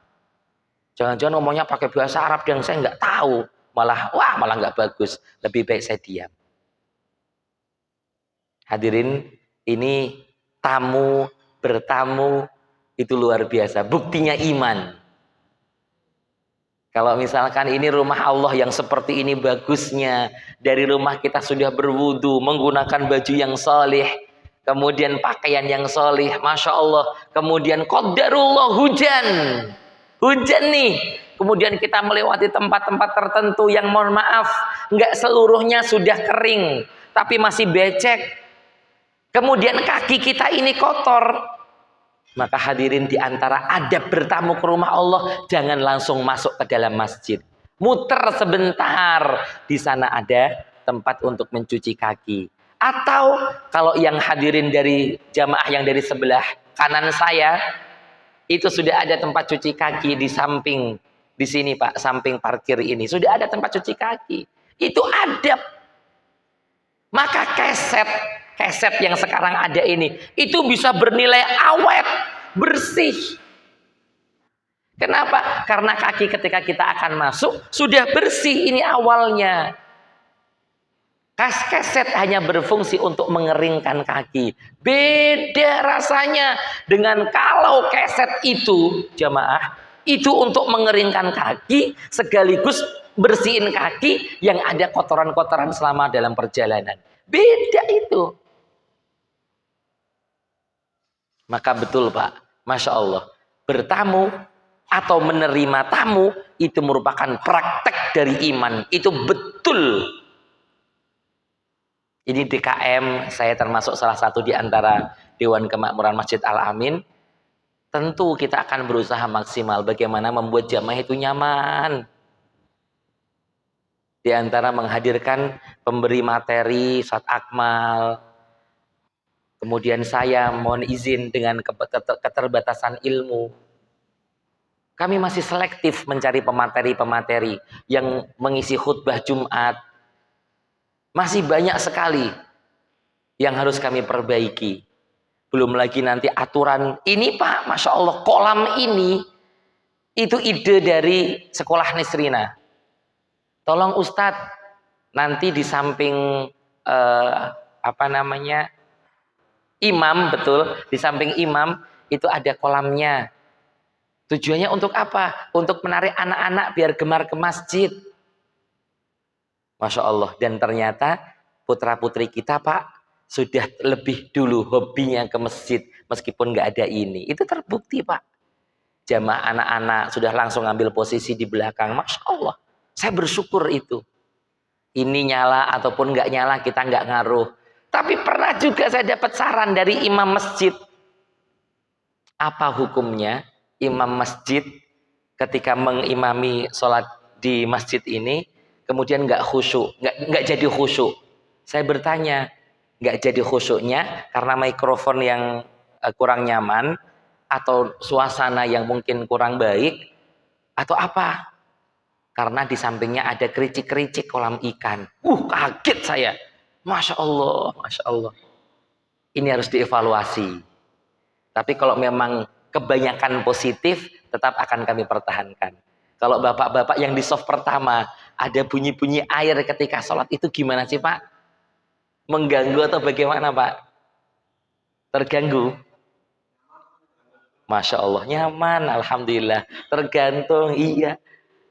Jangan-jangan ngomongnya pakai bahasa Arab yang saya nggak tahu. Malah nggak bagus. Lebih baik saya diam. Hadirin, ini bertamu itu luar biasa. Buktinya iman. Kalau misalkan ini rumah Allah yang seperti ini bagusnya, dari rumah kita sudah berwudu, menggunakan baju yang solih, kemudian pakaian yang solih, Masya Allah, kemudian qadarullah hujan nih, kemudian kita melewati tempat-tempat tertentu yang mohon maaf, nggak seluruhnya sudah kering, tapi masih becek, kemudian kaki kita ini kotor, maka hadirin, di antara adab bertamu ke rumah Allah, jangan langsung masuk ke dalam masjid. Muter sebentar, di sana ada tempat untuk mencuci kaki. Atau kalau yang hadirin dari jamaah yang dari sebelah kanan saya, itu sudah ada tempat cuci kaki di samping, di sini Pak, samping parkir ini. Sudah ada tempat cuci kaki. Itu adab. Maka keset yang sekarang ada ini, itu bisa bernilai awet, bersih. Kenapa? Karena kaki ketika kita akan masuk, sudah bersih, ini awalnya. Keset hanya berfungsi untuk mengeringkan kaki. Beda rasanya dengan kalau keset itu, jamaah, itu untuk mengeringkan kaki, sekaligus bersihin kaki yang ada kotoran-kotoran selama dalam perjalanan. Beda itu. Maka betul Pak, Masya Allah, bertamu atau menerima tamu itu merupakan praktek dari iman. Itu betul. Ini DKM, saya termasuk salah satu di antara Dewan Kemakmuran Masjid Al-Amin. Tentu kita akan berusaha maksimal bagaimana membuat jamaah itu nyaman. Di antara menghadirkan pemberi materi, Ustadz Akmal. Kemudian saya mohon izin dengan keterbatasan ilmu. Kami masih selektif mencari pemateri-pemateri yang mengisi khutbah Jumat. Masih banyak sekali yang harus kami perbaiki. Belum lagi nanti aturan. Ini Pak, Masya Allah, kolam ini itu ide dari sekolah Nisrina. Tolong Ustadz, nanti di samping imam, betul, di samping imam itu ada kolamnya. Tujuannya untuk apa? Untuk menarik anak-anak biar gemar ke masjid. Masya Allah. Dan ternyata putra-putri kita Pak sudah lebih dulu hobinya ke masjid meskipun nggak ada ini. Itu terbukti Pak. Jamaah anak-anak sudah langsung ambil posisi di belakang. Masya Allah. Saya bersyukur itu. Ini nyala ataupun nggak nyala kita nggak ngaruh. Tapi pernah juga saya dapat saran dari imam masjid. Apa hukumnya imam masjid ketika mengimami sholat di masjid ini kemudian nggak khusyuk, nggak jadi khusyuk. Saya bertanya, nggak jadi khusyuknya karena mikrofon yang kurang nyaman atau suasana yang mungkin kurang baik atau apa? Karena di sampingnya ada kericik-kericik kolam ikan. Kaget saya. Masya Allah, Masya Allah. Ini harus dievaluasi. Tapi kalau memang kebanyakan positif, tetap akan kami pertahankan. Kalau bapak-bapak yang di soft pertama, ada bunyi-bunyi air ketika sholat itu gimana sih Pak? Mengganggu atau bagaimana Pak? Terganggu? Masya Allah, nyaman, Alhamdulillah. Tergantung, iya.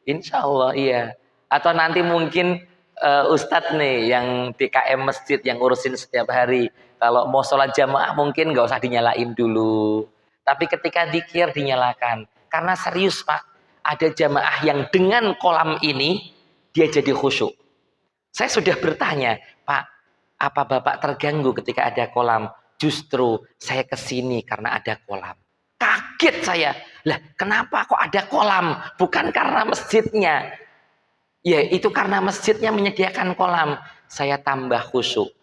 Insya Allah, iya. Atau nanti mungkin Ustadz nih, yang DKM masjid, yang ngurusin setiap hari. Kalau mau sholat jamaah mungkin nggak usah dinyalain dulu. Tapi ketika dzikir dinyalakan. Karena serius Pak, ada jamaah yang dengan kolam ini, dia jadi khusyuk. Saya sudah bertanya, Pak, apa Bapak terganggu ketika ada kolam? Justru saya kesini karena ada kolam. Kaget saya. Lah, kenapa kok ada kolam? Bukan karena masjidnya. Ya, itu karena masjidnya menyediakan kolam. Saya tambah khusyuk.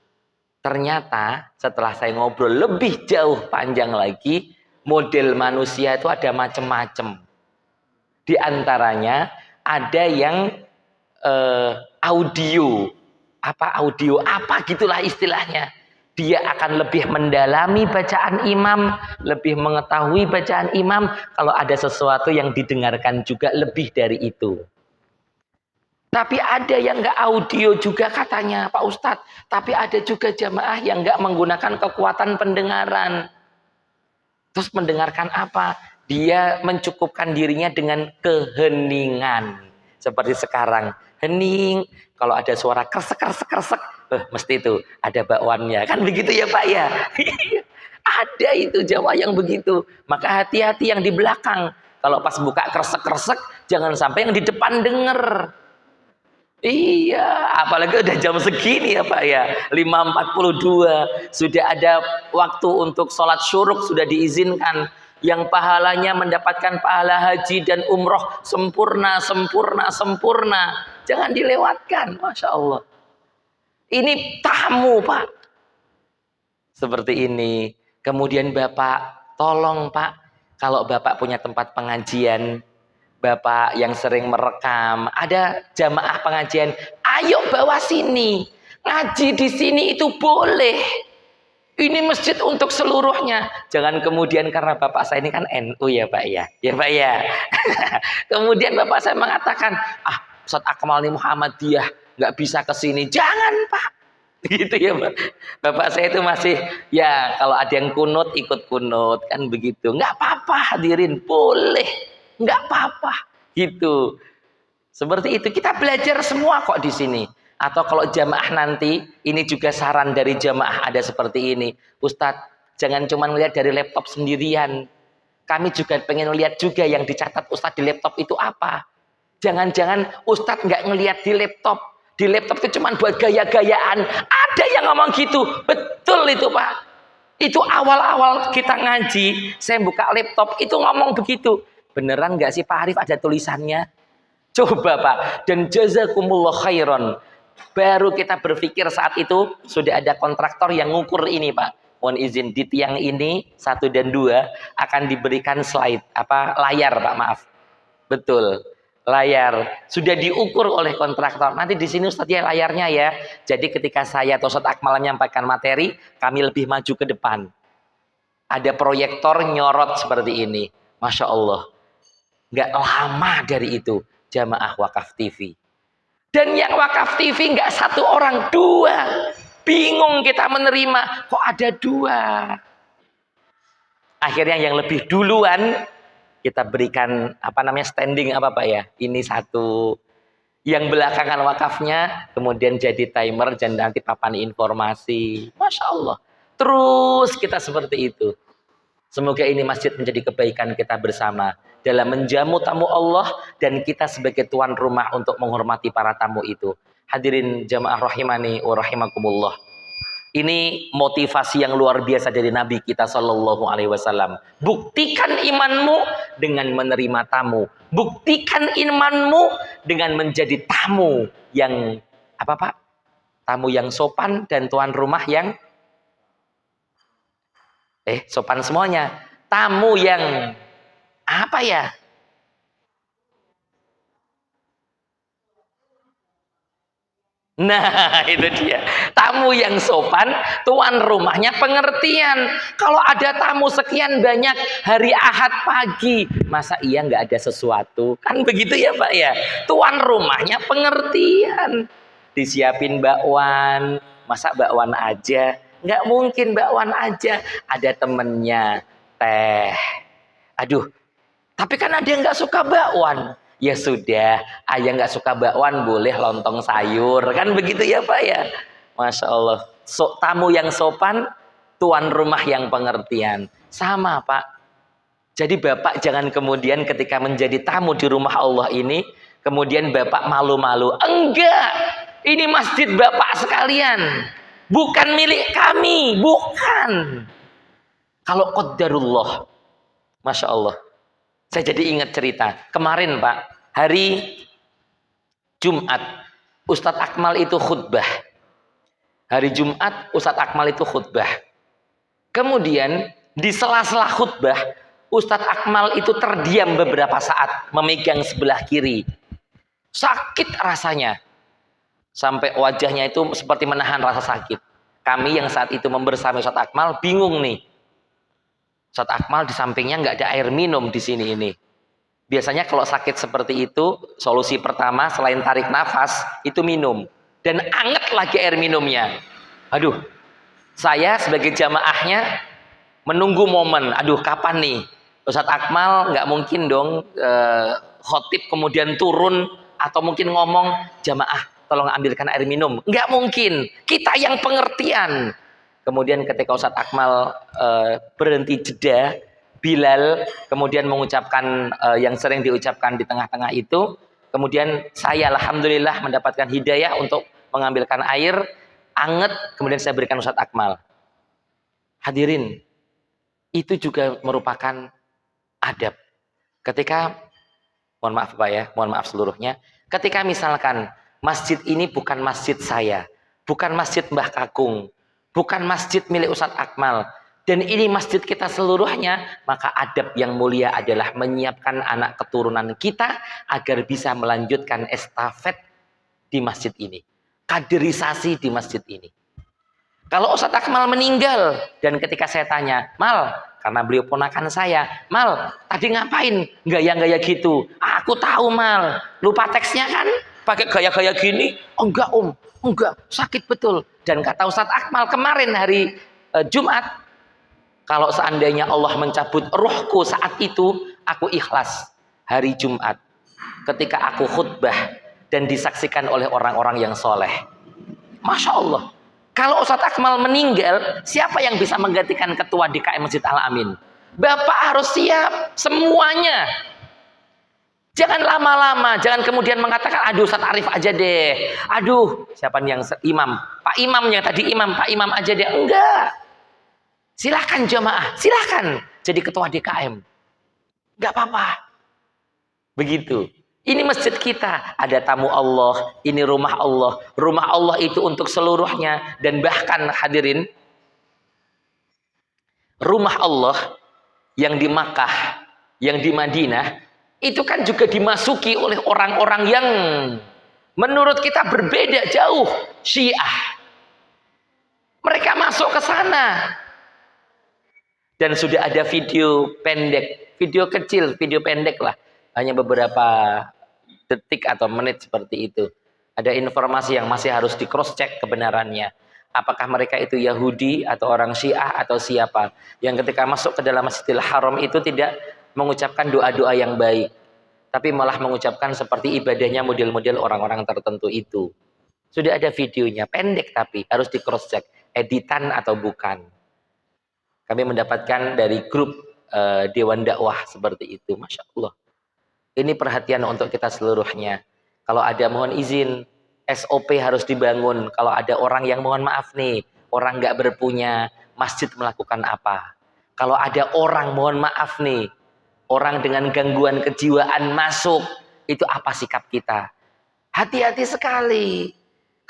Ternyata setelah saya ngobrol lebih jauh panjang lagi, model manusia itu ada macam-macam. Di antaranya ada yang audio apa gitulah istilahnya. Dia akan lebih mendalami bacaan imam, lebih mengetahui bacaan imam. Kalau ada sesuatu yang didengarkan juga lebih dari itu. Tapi ada yang nggak audio juga katanya Pak Ustadz. Tapi ada juga jamaah yang nggak menggunakan kekuatan pendengaran. Terus mendengarkan apa? Dia mencukupkan dirinya dengan keheningan. Seperti sekarang. Hening. Kalau ada suara kresek. Mesti itu ada bakwannya. Kan begitu ya Pak ya? Ada itu jamaah yang begitu. Maka hati-hati yang di belakang. Kalau pas buka kresek-kresek, jangan sampai yang di depan denger. Iya, apalagi udah jam segini ya Pak ya, 5.42, sudah ada waktu untuk sholat syuruk sudah diizinkan, yang pahalanya mendapatkan pahala haji dan umroh sempurna, jangan dilewatkan, Masya Allah. Ini tamu Pak, seperti ini. Kemudian Bapak, tolong Pak, kalau Bapak punya tempat pengajian, Bapak yang sering merekam, ada jamaah pengajian, ayo bawa sini, ngaji di sini itu boleh. Ini masjid untuk seluruhnya. Jangan kemudian karena Bapak saya ini kan NU ya Pak ya, ya Pak ya. Kemudian Bapak saya mengatakan, Ustadz Akmal ini Muhammadiyah, nggak bisa ke sini. Jangan Pak, gitu ya Pak. Bapak saya itu masih ya kalau ada yang kunut ikut kunut kan begitu. Nggak apa-apa hadirin, boleh. Nggak apa-apa gitu. Seperti itu kita belajar semua kok di sini. Atau kalau jamaah nanti, ini juga saran dari jamaah ada seperti ini. Ustadz, jangan cuma melihat dari laptop sendirian. Kami juga pengen lihat juga yang dicatat Ustadz di laptop itu apa. Jangan-jangan Ustadz nggak ngelihat di laptop. Di laptop itu cuma buat gaya-gayaan. Ada yang ngomong gitu. Betul itu Pak. Itu awal-awal kita ngaji, saya buka laptop itu ngomong begitu. Beneran nggak sih Pak Arif ada tulisannya? Coba Pak. Dan jazakumullah khairan. Baru kita berpikir saat itu sudah ada kontraktor yang ngukur ini Pak. Mohon izin di tiang ini 1 dan 2 akan diberikan slide layar Pak, maaf. Betul. Layar sudah diukur oleh kontraktor. Nanti di sini Ustadz ya layarnya ya. Jadi ketika saya atau Ustadz Akmal menyampaikan materi, kami lebih maju ke depan. Ada proyektor nyorot seperti ini. Masya Allah. Nggak lama dari itu jamaah wakaf TV. Dan yang wakaf TV nggak satu orang, dua. Bingung kita menerima, kok ada dua. Akhirnya yang lebih duluan kita berikan standing Pak ya. Ini satu. Yang belakangan wakafnya kemudian jadi timer dan nanti papan informasi. Masya Allah. Terus kita seperti itu. Semoga ini masjid menjadi kebaikan kita bersama dalam menjamu tamu Allah dan kita sebagai tuan rumah untuk menghormati para tamu itu. Hadirin jamaah rahimani wa rahimakumullah. Ini motivasi yang luar biasa dari Nabi kita Shallallahu Alaihi Wasallam. Buktikan imanmu dengan menerima tamu. Buktikan imanmu dengan menjadi tamu yang tamu yang sopan dan tuan rumah yang sopan semuanya. Tamu yang Nah, itu dia. Tamu yang sopan, tuan rumahnya pengertian. Kalau ada tamu sekian banyak hari Ahad pagi, masa iya nggak ada sesuatu? Kan begitu ya Pak ya? Tuan rumahnya pengertian. Disiapin bakwan, masa bakwan aja? Nggak mungkin bakwan aja. Ada temennya, teh. Aduh, tapi kan ada yang nggak suka bakwan. Ya sudah, ayah nggak suka bakwan boleh lontong sayur, kan begitu ya Pak ya. Masya Allah. Tamu yang sopan, tuan rumah yang pengertian. Sama Pak. Jadi Bapak jangan kemudian ketika menjadi tamu di rumah Allah ini, kemudian Bapak malu-malu. Enggak, ini masjid Bapak sekalian, bukan milik kami, bukan. Kalau qadarullah, Masya Allah. Saya jadi ingat cerita. Kemarin Pak, hari Jumat, Ustadz Akmal itu khutbah. Hari Jumat, Ustadz Akmal itu khutbah. Kemudian di sela-sela khutbah, Ustadz Akmal itu terdiam beberapa saat, memegang sebelah kiri. Sakit rasanya. Sampai wajahnya itu seperti menahan rasa sakit. Kami yang saat itu membersamai Ustadz Akmal bingung nih. Ustadz Akmal di sampingnya nggak ada air minum di sini ini. Biasanya kalau sakit seperti itu, solusi pertama selain tarik nafas, itu minum. Dan anget lagi air minumnya. Aduh, saya sebagai jamaahnya menunggu momen. Aduh, kapan nih? Ustadz Akmal nggak mungkin dong khotib kemudian turun atau mungkin ngomong, jamaah tolong ambilkan air minum. Nggak mungkin. Kita yang pengertian. Kemudian ketika Ustadz Akmal berhenti jeda, Bilal kemudian mengucapkan yang sering diucapkan di tengah-tengah itu. Kemudian saya alhamdulillah mendapatkan hidayah untuk mengambilkan air anget, kemudian saya berikan Ustadz Akmal. Hadirin, itu juga merupakan adab. Ketika, mohon maaf Pak ya, mohon maaf seluruhnya, ketika misalkan masjid ini bukan masjid saya, bukan masjid Mbah Kakung, bukan masjid milik Ustadz Akmal, dan ini masjid kita seluruhnya, maka adab yang mulia adalah menyiapkan anak keturunan kita agar bisa melanjutkan estafet di masjid ini, kaderisasi di masjid ini. Kalau Ustadz Akmal meninggal, dan ketika saya tanya, Mal, karena beliau ponakan saya, Mal, tadi ngapain? Gaya-gaya gitu. Aku tahu Mal, lupa teksnya kan? Pakai gaya-gaya gini? Enggak enggak, sakit betul. Dan kata Ustadz Akmal kemarin hari Jumat, kalau seandainya Allah mencabut rohku saat itu, aku ikhlas hari Jumat. Ketika aku khutbah dan disaksikan oleh orang-orang yang soleh. Masya Allah. Kalau Ustadz Akmal meninggal, siapa yang bisa menggantikan ketua DKM Masjid Al-Amin? Bapak harus siap semuanya. Jangan lama-lama, jangan kemudian mengatakan, aduh Ustadz Arif aja deh. Aduh, siapa yang imam? Pak imamnya tadi imam, Pak imam aja deh. Enggak. Silahkan jamaah, silahkan jadi ketua DKM. Enggak apa-apa. Begitu. Ini masjid kita, ada tamu Allah, ini rumah Allah. Rumah Allah itu untuk seluruhnya. Dan bahkan hadirin, rumah Allah yang di Makkah, yang di Madinah, itu kan juga dimasuki oleh orang-orang yang menurut kita berbeda jauh, Syiah. Mereka masuk ke sana. Dan sudah ada video pendek, video kecil, video pendek lah, hanya beberapa detik atau menit seperti itu. Ada informasi yang masih harus di cross check kebenarannya. Apakah mereka itu Yahudi atau orang Syiah atau siapa yang ketika masuk ke dalam Masjidil Haram itu tidak mengucapkan doa-doa yang baik, tapi malah mengucapkan seperti ibadahnya model-model orang-orang tertentu itu. Sudah ada videonya, pendek tapi harus di cross check, editan atau bukan. Kami mendapatkan dari grup Dewan Dakwah seperti itu. Masya Allah. Ini perhatian untuk kita seluruhnya. Kalau ada mohon izin, SOP harus dibangun. Kalau ada orang yang mohon maaf nih, orang nggak berpunya, masjid melakukan apa? Kalau ada orang mohon maaf nih, orang dengan gangguan kejiwaan masuk, itu apa sikap kita? Hati-hati sekali.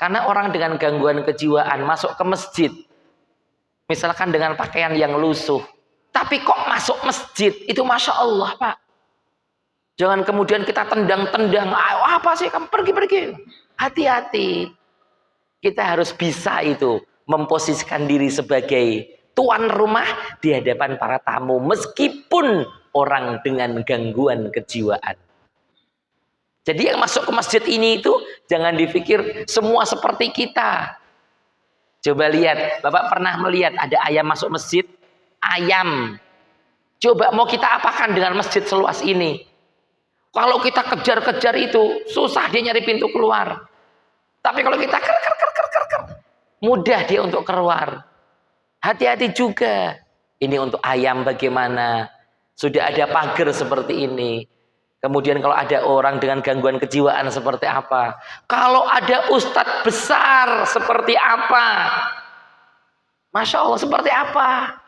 Karena orang dengan gangguan kejiwaan masuk ke masjid, misalkan dengan pakaian yang lusuh, tapi kok masuk masjid, itu Masya Allah Pak. Jangan kemudian kita tendang-tendang, apa sih kamu pergi-pergi. Hati-hati. Kita harus bisa itu memposisikan diri sebagai tuan rumah di hadapan para tamu, meskipun orang dengan gangguan kejiwaan. Jadi yang masuk ke masjid ini itu jangan dipikir semua seperti kita. Coba lihat, Bapak pernah melihat ada ayam masuk masjid? Ayam. Coba mau kita apakan dengan masjid seluas ini? Kalau kita kejar-kejar itu, susah dia nyari pintu keluar. Tapi kalau kita mudah dia untuk keluar. Hati-hati juga. Ini untuk ayam bagaimana? Sudah ada pagar seperti ini. Kemudian kalau ada orang dengan gangguan kejiwaan seperti apa? Kalau ada ustadz besar seperti apa? Masya Allah, seperti apa?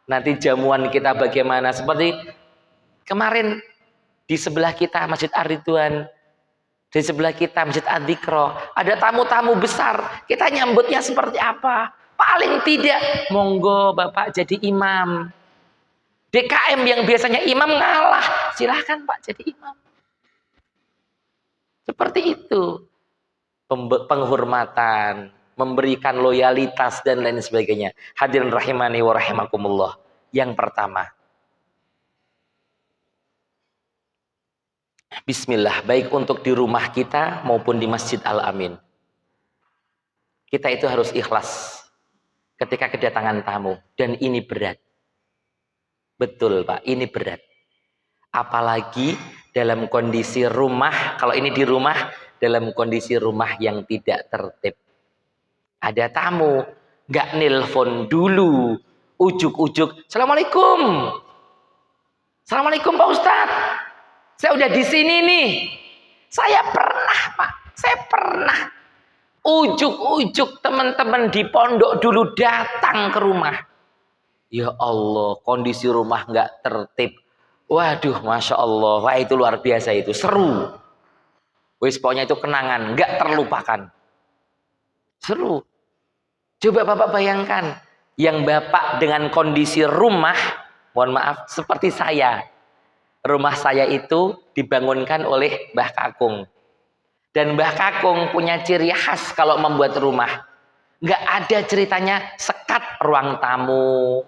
Nanti jamuan kita bagaimana? Seperti kemarin di sebelah kita Masjid Ar-Ridwan, di sebelah kita Masjid Ad-Dzikra, ada tamu-tamu besar. Kita nyambutnya seperti apa? Paling tidak, monggo Bapak jadi imam. DKM yang biasanya imam ngalah, silahkan Pak jadi imam. Seperti itu. Penghormatan, memberikan loyalitas dan lain sebagainya. Hadirin rahimani wa rahimakumullah. Yang pertama, bismillah, baik untuk di rumah kita maupun di Masjid Al-Amin. Kita itu harus ikhlas ketika kedatangan tamu, dan ini berat. Betul Pak, ini berat. Apalagi dalam kondisi rumah, kalau ini di rumah, dalam kondisi rumah yang tidak tertib. Ada tamu, nggak nelpon dulu, ujuk-ujuk, Assalamualaikum. Assalamualaikum Pak Ustadz. Saya udah di sini nih. Saya pernah Pak, saya pernah. Ujuk-ujuk teman-teman di pondok dulu datang ke rumah. Ya Allah, kondisi rumah nggak tertib. Waduh, Masya Allah, wah itu luar biasa itu, seru. Wis pokoknya itu kenangan, nggak terlupakan. Seru. Coba Bapak bayangkan, yang Bapak dengan kondisi rumah, mohon maaf, seperti saya. Rumah saya itu dibangunkan oleh Mbah Kakung. Dan Mbah Kakung punya ciri khas kalau membuat rumah. Nggak ada ceritanya sekat ruang tamu.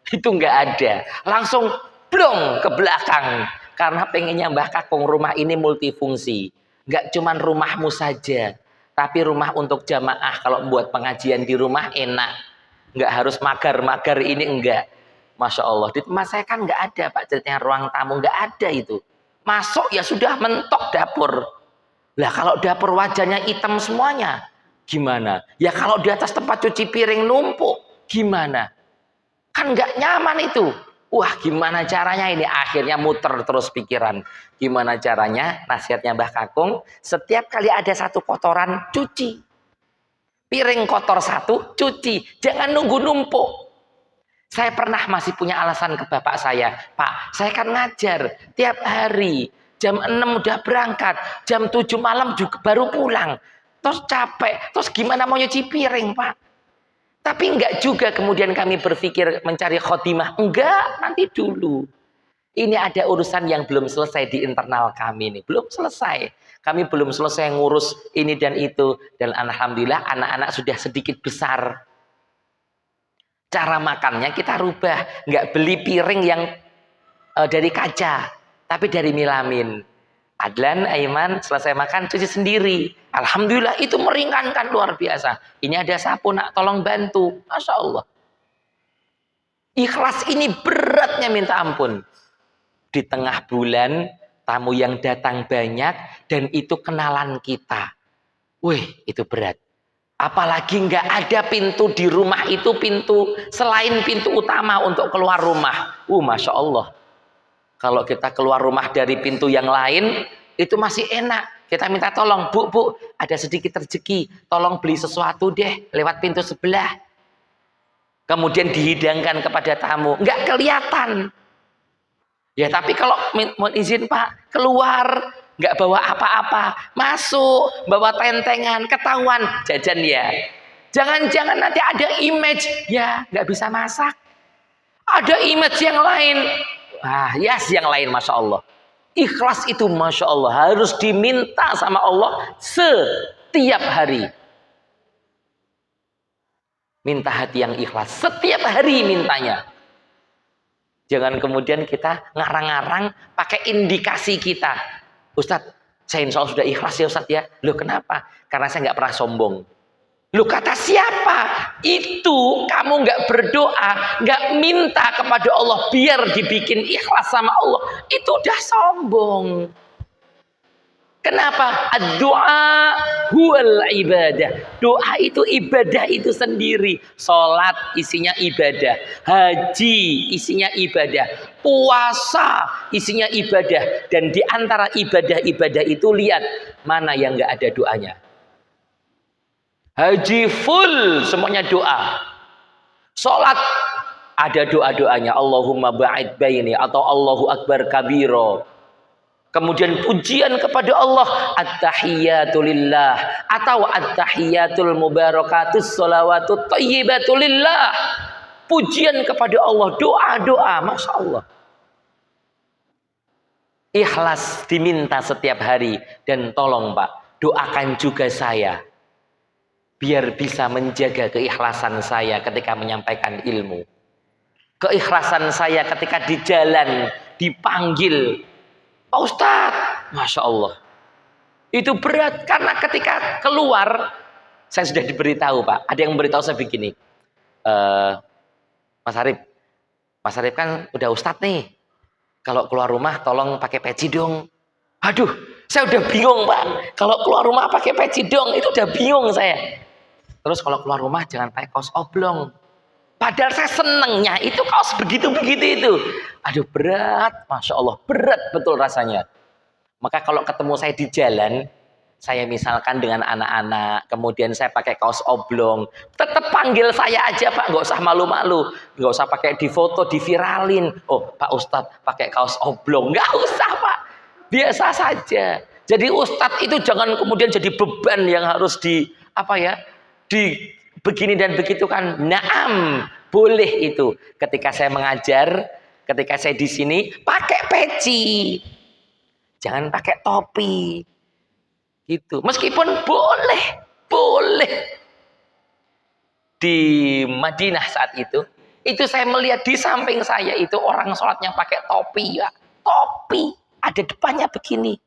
Itu nggak ada. Langsung blong ke belakang. Karena pengennya Mbah Kakung rumah ini multifungsi. Nggak cuman rumahmu saja. Tapi rumah untuk jamaah. Kalau buat pengajian di rumah enak. Nggak harus magar-magar ini enggak. Masya Allah. Di tempat saya kan nggak ada Pak ceritanya ruang tamu. Nggak ada itu. Masuk ya sudah mentok dapur. Lah kalau dapur wajahnya hitam semuanya. Gimana? Ya kalau di atas tempat cuci piring numpuk. Gimana? Kan nggak nyaman itu. Wah gimana caranya ini? Akhirnya muter terus pikiran. Gimana caranya? Nasihatnya Mbah Kakung. Setiap kali ada satu kotoran, cuci. Piring kotor satu, cuci. Jangan nunggu numpuk. Saya pernah masih punya alasan ke bapak saya. Pak, saya kan ngajar. Tiap hari. Jam 6 udah berangkat. Jam 7 malam juga baru pulang. Terus capek. Terus gimana mau nyuci piring Pak? Tapi enggak juga kemudian kami berpikir mencari khotimah. Enggak, nanti dulu. Ini ada urusan yang belum selesai di internal kami nih. Belum selesai. Kami belum selesai ngurus ini dan itu. Dan alhamdulillah anak-anak sudah sedikit besar. Cara makannya kita rubah, nggak beli piring yang dari kaca, tapi dari melamin. Adlan, Aiman, selesai makan cuci sendiri. Alhamdulillah itu meringankan luar biasa. Ini ada sapu nak, tolong bantu. Masya Allah. Ikhlas ini beratnya minta ampun. Di tengah bulan, tamu yang datang banyak, dan itu kenalan kita. Wih, itu berat. Apalagi nggak ada pintu di rumah itu, pintu selain pintu utama untuk keluar rumah. Masya Allah. Kalau kita keluar rumah dari pintu yang lain, itu masih enak. Kita minta tolong, bu, ada sedikit rezeki, tolong beli sesuatu deh lewat pintu sebelah. Kemudian dihidangkan kepada tamu, nggak kelihatan. Ya tapi kalau mohon izin Pak, keluar, nggak bawa apa-apa, masuk, bawa tentengan, ketahuan, jajan ya. Jangan-jangan nanti ada image, ya nggak bisa masak. Ada image yang lain. Yang lain, Masya Allah. Ikhlas itu Masya Allah harus diminta sama Allah setiap hari. Minta hati yang ikhlas setiap hari mintanya. Jangan kemudian kita ngarang-ngarang pakai indikasi kita. Ustadz, saya insya Allah sudah ikhlas ya Ustadz ya. Loh kenapa? Karena saya nggak pernah sombong. Lu kata siapa? Itu kamu nggak berdoa, nggak minta kepada Allah biar dibikin ikhlas sama Allah, itu udah sombong. Kenapa? Doa huwal ibadah. Doa itu ibadah itu sendiri. Salat isinya ibadah, haji isinya ibadah, puasa isinya ibadah. Dan di antara ibadah-ibadah itu lihat mana yang nggak ada doanya. Haji full semuanya doa. Salat ada doa-doanya, Allahumma ba'id baini atau Allahu akbar kabiro. Kemudian pujian kepada Allah, at-tahiyatu lillah atau at-tahiyatul mubarakatus sholawatut thayyibatu lillah. Pujian kepada Allah, doa-doa, Masya Allah. Ikhlas diminta setiap hari. Dan tolong Pak, doakan juga saya biar bisa menjaga keikhlasan saya ketika menyampaikan ilmu. Keikhlasan saya ketika di jalan dipanggil, Pak Ustadz, Masya Allah. Itu berat karena ketika keluar, saya sudah diberitahu Pak. Ada yang memberitahu saya begini, Mas Arif kan udah Ustadz nih. Kalau keluar rumah tolong pakai peci dong. Aduh, saya udah bingung Pak. Kalau keluar rumah pakai peci dong, itu udah bingung saya. Terus kalau keluar rumah jangan pakai kaos oblong. Padahal saya senengnya itu kaos begitu-begitu itu. Aduh berat, Masya Allah, berat betul rasanya. Maka kalau ketemu saya di jalan, saya misalkan dengan anak-anak, kemudian saya pakai kaos oblong, tetap panggil saya aja Pak, nggak usah malu-malu, nggak usah pakai difoto, diviralin. Oh Pak Ustadz pakai kaos oblong, nggak usah Pak, biasa saja. Jadi Ustadz itu jangan kemudian jadi beban yang harus begini dan begitu kan. Naam, boleh itu. Ketika saya mengajar, ketika saya di sini pakai peci, jangan pakai topi, gitu. Meskipun boleh. Di Madinah saat itu saya melihat di samping saya itu orang sholatnya pakai topi ya, topi ada depannya begini.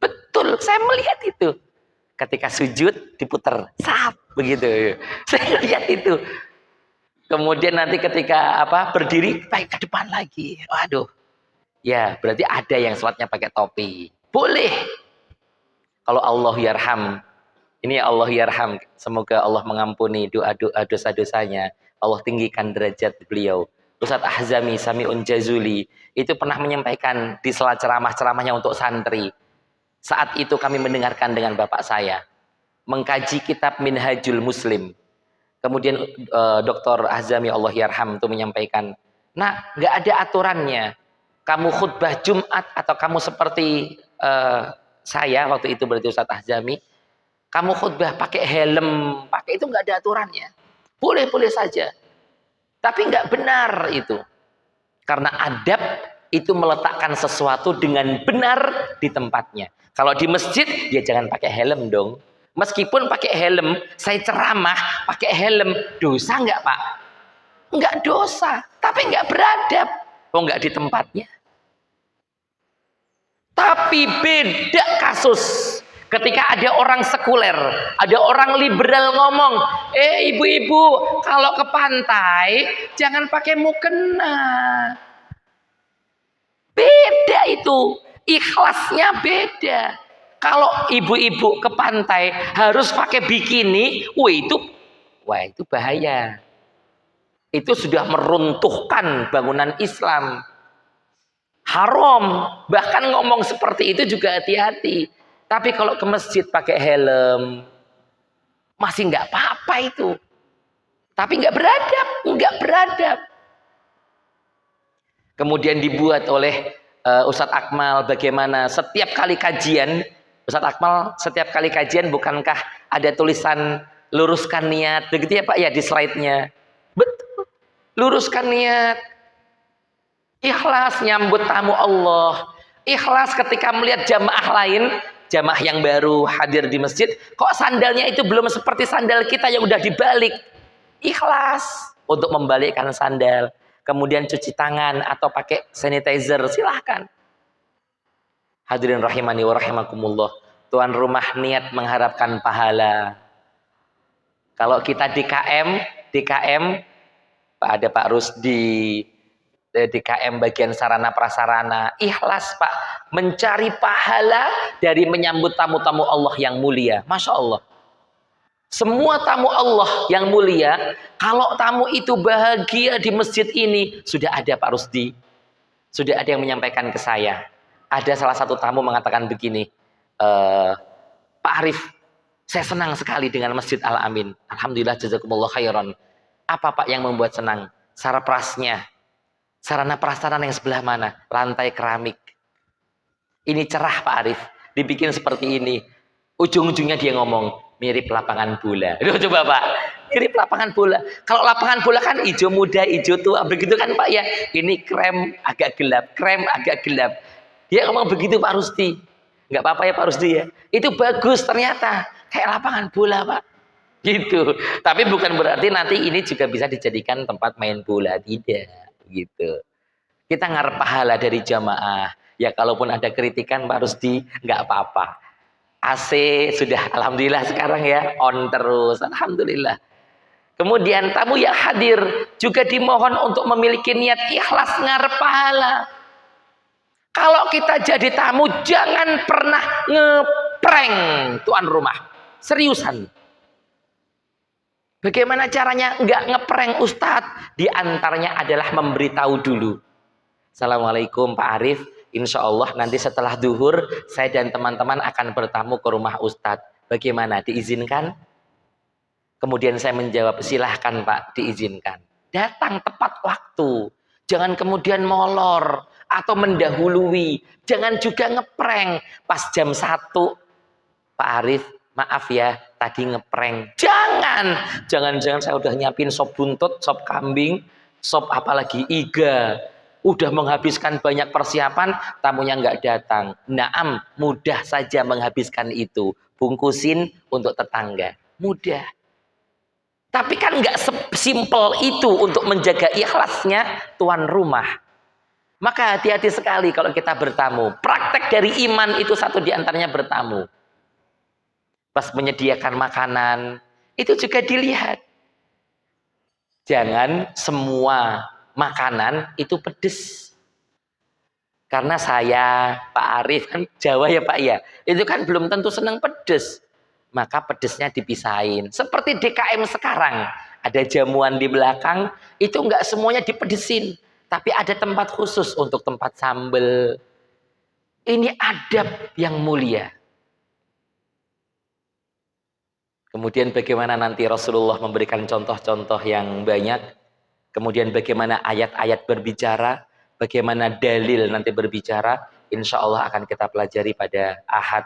Betul, saya melihat itu. Ketika sujud diputer, sap begitu. Saya lihat itu. Kemudian nanti ketika berdiri baik ke depan lagi. Waduh. Ya, berarti ada yang sholatnya pakai topi. Boleh. Kalau Allah yarham. Ini Allah yarham. Semoga Allah mengampuni doa-doa dosa-dosanya. Allah tinggikan derajat beliau. Ustadz Ahzami Sami'un Jazuli itu pernah menyampaikan di sela ceramah-ceramahnya untuk santri. Saat itu kami mendengarkan dengan bapak saya mengkaji kitab Minhajul Muslim. Kemudian Dr. Ahzami Allah yarham itu menyampaikan, nah nggak ada aturannya. Kamu khutbah Jumat atau kamu seperti saya waktu itu berarti Ustadz Ahzami, kamu khutbah pakai helm, pakai itu nggak ada aturannya. Boleh-boleh saja. Tapi nggak benar itu. Karena adab itu meletakkan sesuatu dengan benar di tempatnya. Kalau di masjid, ya jangan pakai helm dong. Meskipun pakai helm, saya ceramah pakai helm, dosa nggak Pak? Enggak dosa, tapi enggak beradab. Oh, enggak di tempatnya. Tapi beda kasus ketika ada orang sekuler, ada orang liberal ngomong, ibu-ibu kalau ke pantai jangan pakai mukena. Beda itu, ikhlasnya beda. Kalau ibu-ibu ke pantai harus pakai bikini, wah itu bahaya. Itu sudah meruntuhkan bangunan Islam. Haram. Bahkan ngomong seperti itu juga hati-hati. Tapi kalau ke masjid pakai helm, masih nggak apa-apa itu. Tapi nggak beradab, nggak beradab. Kemudian dibuat oleh Ustadz Akmal bagaimana setiap kali kajian, Ustadz Akmal setiap kali kajian bukankah ada tulisan luruskan niat, begitu ya Pak ya di slide-nya. Betul, luruskan niat. Ikhlas nyambut tamu Allah. Ikhlas ketika melihat jamaah lain, jamaah yang baru hadir di masjid, kok sandalnya itu belum seperti sandal kita yang udah dibalik. Ikhlas untuk membalikkan sandal. Kemudian cuci tangan atau pakai sanitizer, silahkan. Hadirin rahimani wa rahimakumullah. Tuan rumah niat mengharapkan pahala. Kalau kita di KM, ada Pak Rusdi, di KM bagian sarana prasarana, ikhlas Pak, mencari pahala dari menyambut tamu-tamu Allah yang mulia. Masya Allah. Semua tamu Allah yang mulia, kalau tamu itu bahagia di masjid ini, sudah ada Pak Rusdi, sudah ada yang menyampaikan ke saya. Ada salah satu tamu mengatakan begini, Pak Arif, saya senang sekali dengan Masjid Al-Amin. Alhamdulillah jazakumullah khairan. Apa Pak yang membuat senang? Saraprasnya, sarana prasarana yang sebelah mana? Lantai keramik. Ini cerah Pak Arif, dibikin seperti ini. Ujung-ujungnya dia ngomong, mirip lapangan bola. Aduh, coba Pak, mirip lapangan bola. Kalau lapangan bola kan hijau muda, hijau tua, begitu kan Pak ya. Ini krem agak gelap, krem agak gelap. Dia ngomong begitu Pak Rusdi. Nggak apa-apa ya Pak Rusdi ya. Itu bagus ternyata, kayak lapangan bola Pak. Gitu. Tapi bukan berarti nanti ini juga bisa dijadikan tempat main bola, tidak. Gitu. Kita ngarep pahala dari jamaah. Ya kalaupun ada kritikan Pak Rusdi, nggak apa-apa. AC sudah alhamdulillah sekarang ya on terus, alhamdulillah. Kemudian tamu yang hadir juga dimohon untuk memiliki niat ikhlas ngarep pahala. Kalau kita jadi tamu jangan pernah ngeprank tuan rumah, seriusan. Bagaimana caranya nggak ngeprank Ustadz? Di antaranya adalah memberitahu dulu. Assalamualaikum Pak Arif, insya Allah nanti setelah duhur saya dan teman-teman akan bertamu ke rumah Ustadz. Bagaimana, diizinkan? Kemudian saya menjawab, silahkan Pak, diizinkan. Datang tepat waktu, jangan kemudian molor atau mendahului. Jangan juga ngeprank pas jam 1, Pak Arif maaf ya tadi ngeprank. Jangan saya udah nyiapin sop buntut, sop kambing, sop apalagi iga, udah menghabiskan banyak persiapan, tamunya nggak datang. Naam, mudah saja menghabiskan itu, bungkusin untuk tetangga, mudah. Tapi kan nggak sesimpel itu untuk menjaga ikhlasnya tuan rumah. Maka hati-hati sekali kalau kita bertamu. Praktek dari iman itu satu diantaranya bertamu. Pas menyediakan makanan, itu juga dilihat. Jangan semua makanan itu pedes. Karena saya, Pak Arif, kan Jawa ya Pak ya, itu kan belum tentu senang pedes. Maka pedesnya dipisahin. Seperti DKM sekarang, ada jamuan di belakang, itu enggak semuanya dipedesin. Tapi ada tempat khusus untuk tempat sambel. Ini adab yang mulia. Kemudian bagaimana nanti Rasulullah memberikan contoh-contoh yang banyak. Kemudian bagaimana ayat-ayat berbicara. Bagaimana dalil nanti berbicara. Insya Allah akan kita pelajari pada Ahad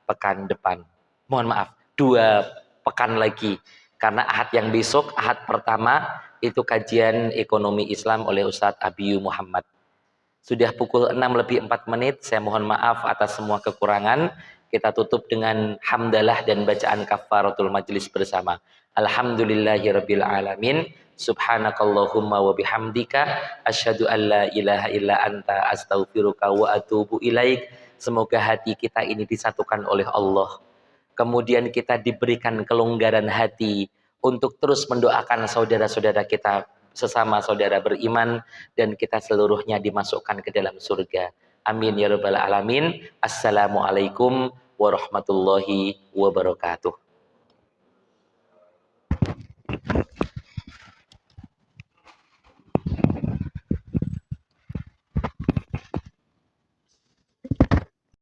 pekan depan. Mohon maaf, 2 pekan lagi. Karena Ahad yang besok, Ahad pertama, itu kajian ekonomi Islam oleh Ustadz Abiyu Muhammad. Sudah pukul 6:04, saya mohon maaf atas semua kekurangan. Kita tutup dengan hamdalah dan bacaan kafaratul majlis bersama. Alhamdulillahirabbil alamin. Subhanakallahumma wa bihamdika asyhadu an la ilaha illa anta astaghfiruka wa atubu ilaik. Semoga hati kita ini disatukan oleh Allah. Kemudian kita diberikan kelonggaran hati untuk terus mendoakan saudara-saudara kita sesama saudara beriman dan kita seluruhnya dimasukkan ke dalam surga. Amin ya rabbal alamin. Assalamualaikum warahmatullahi wabarakatuh.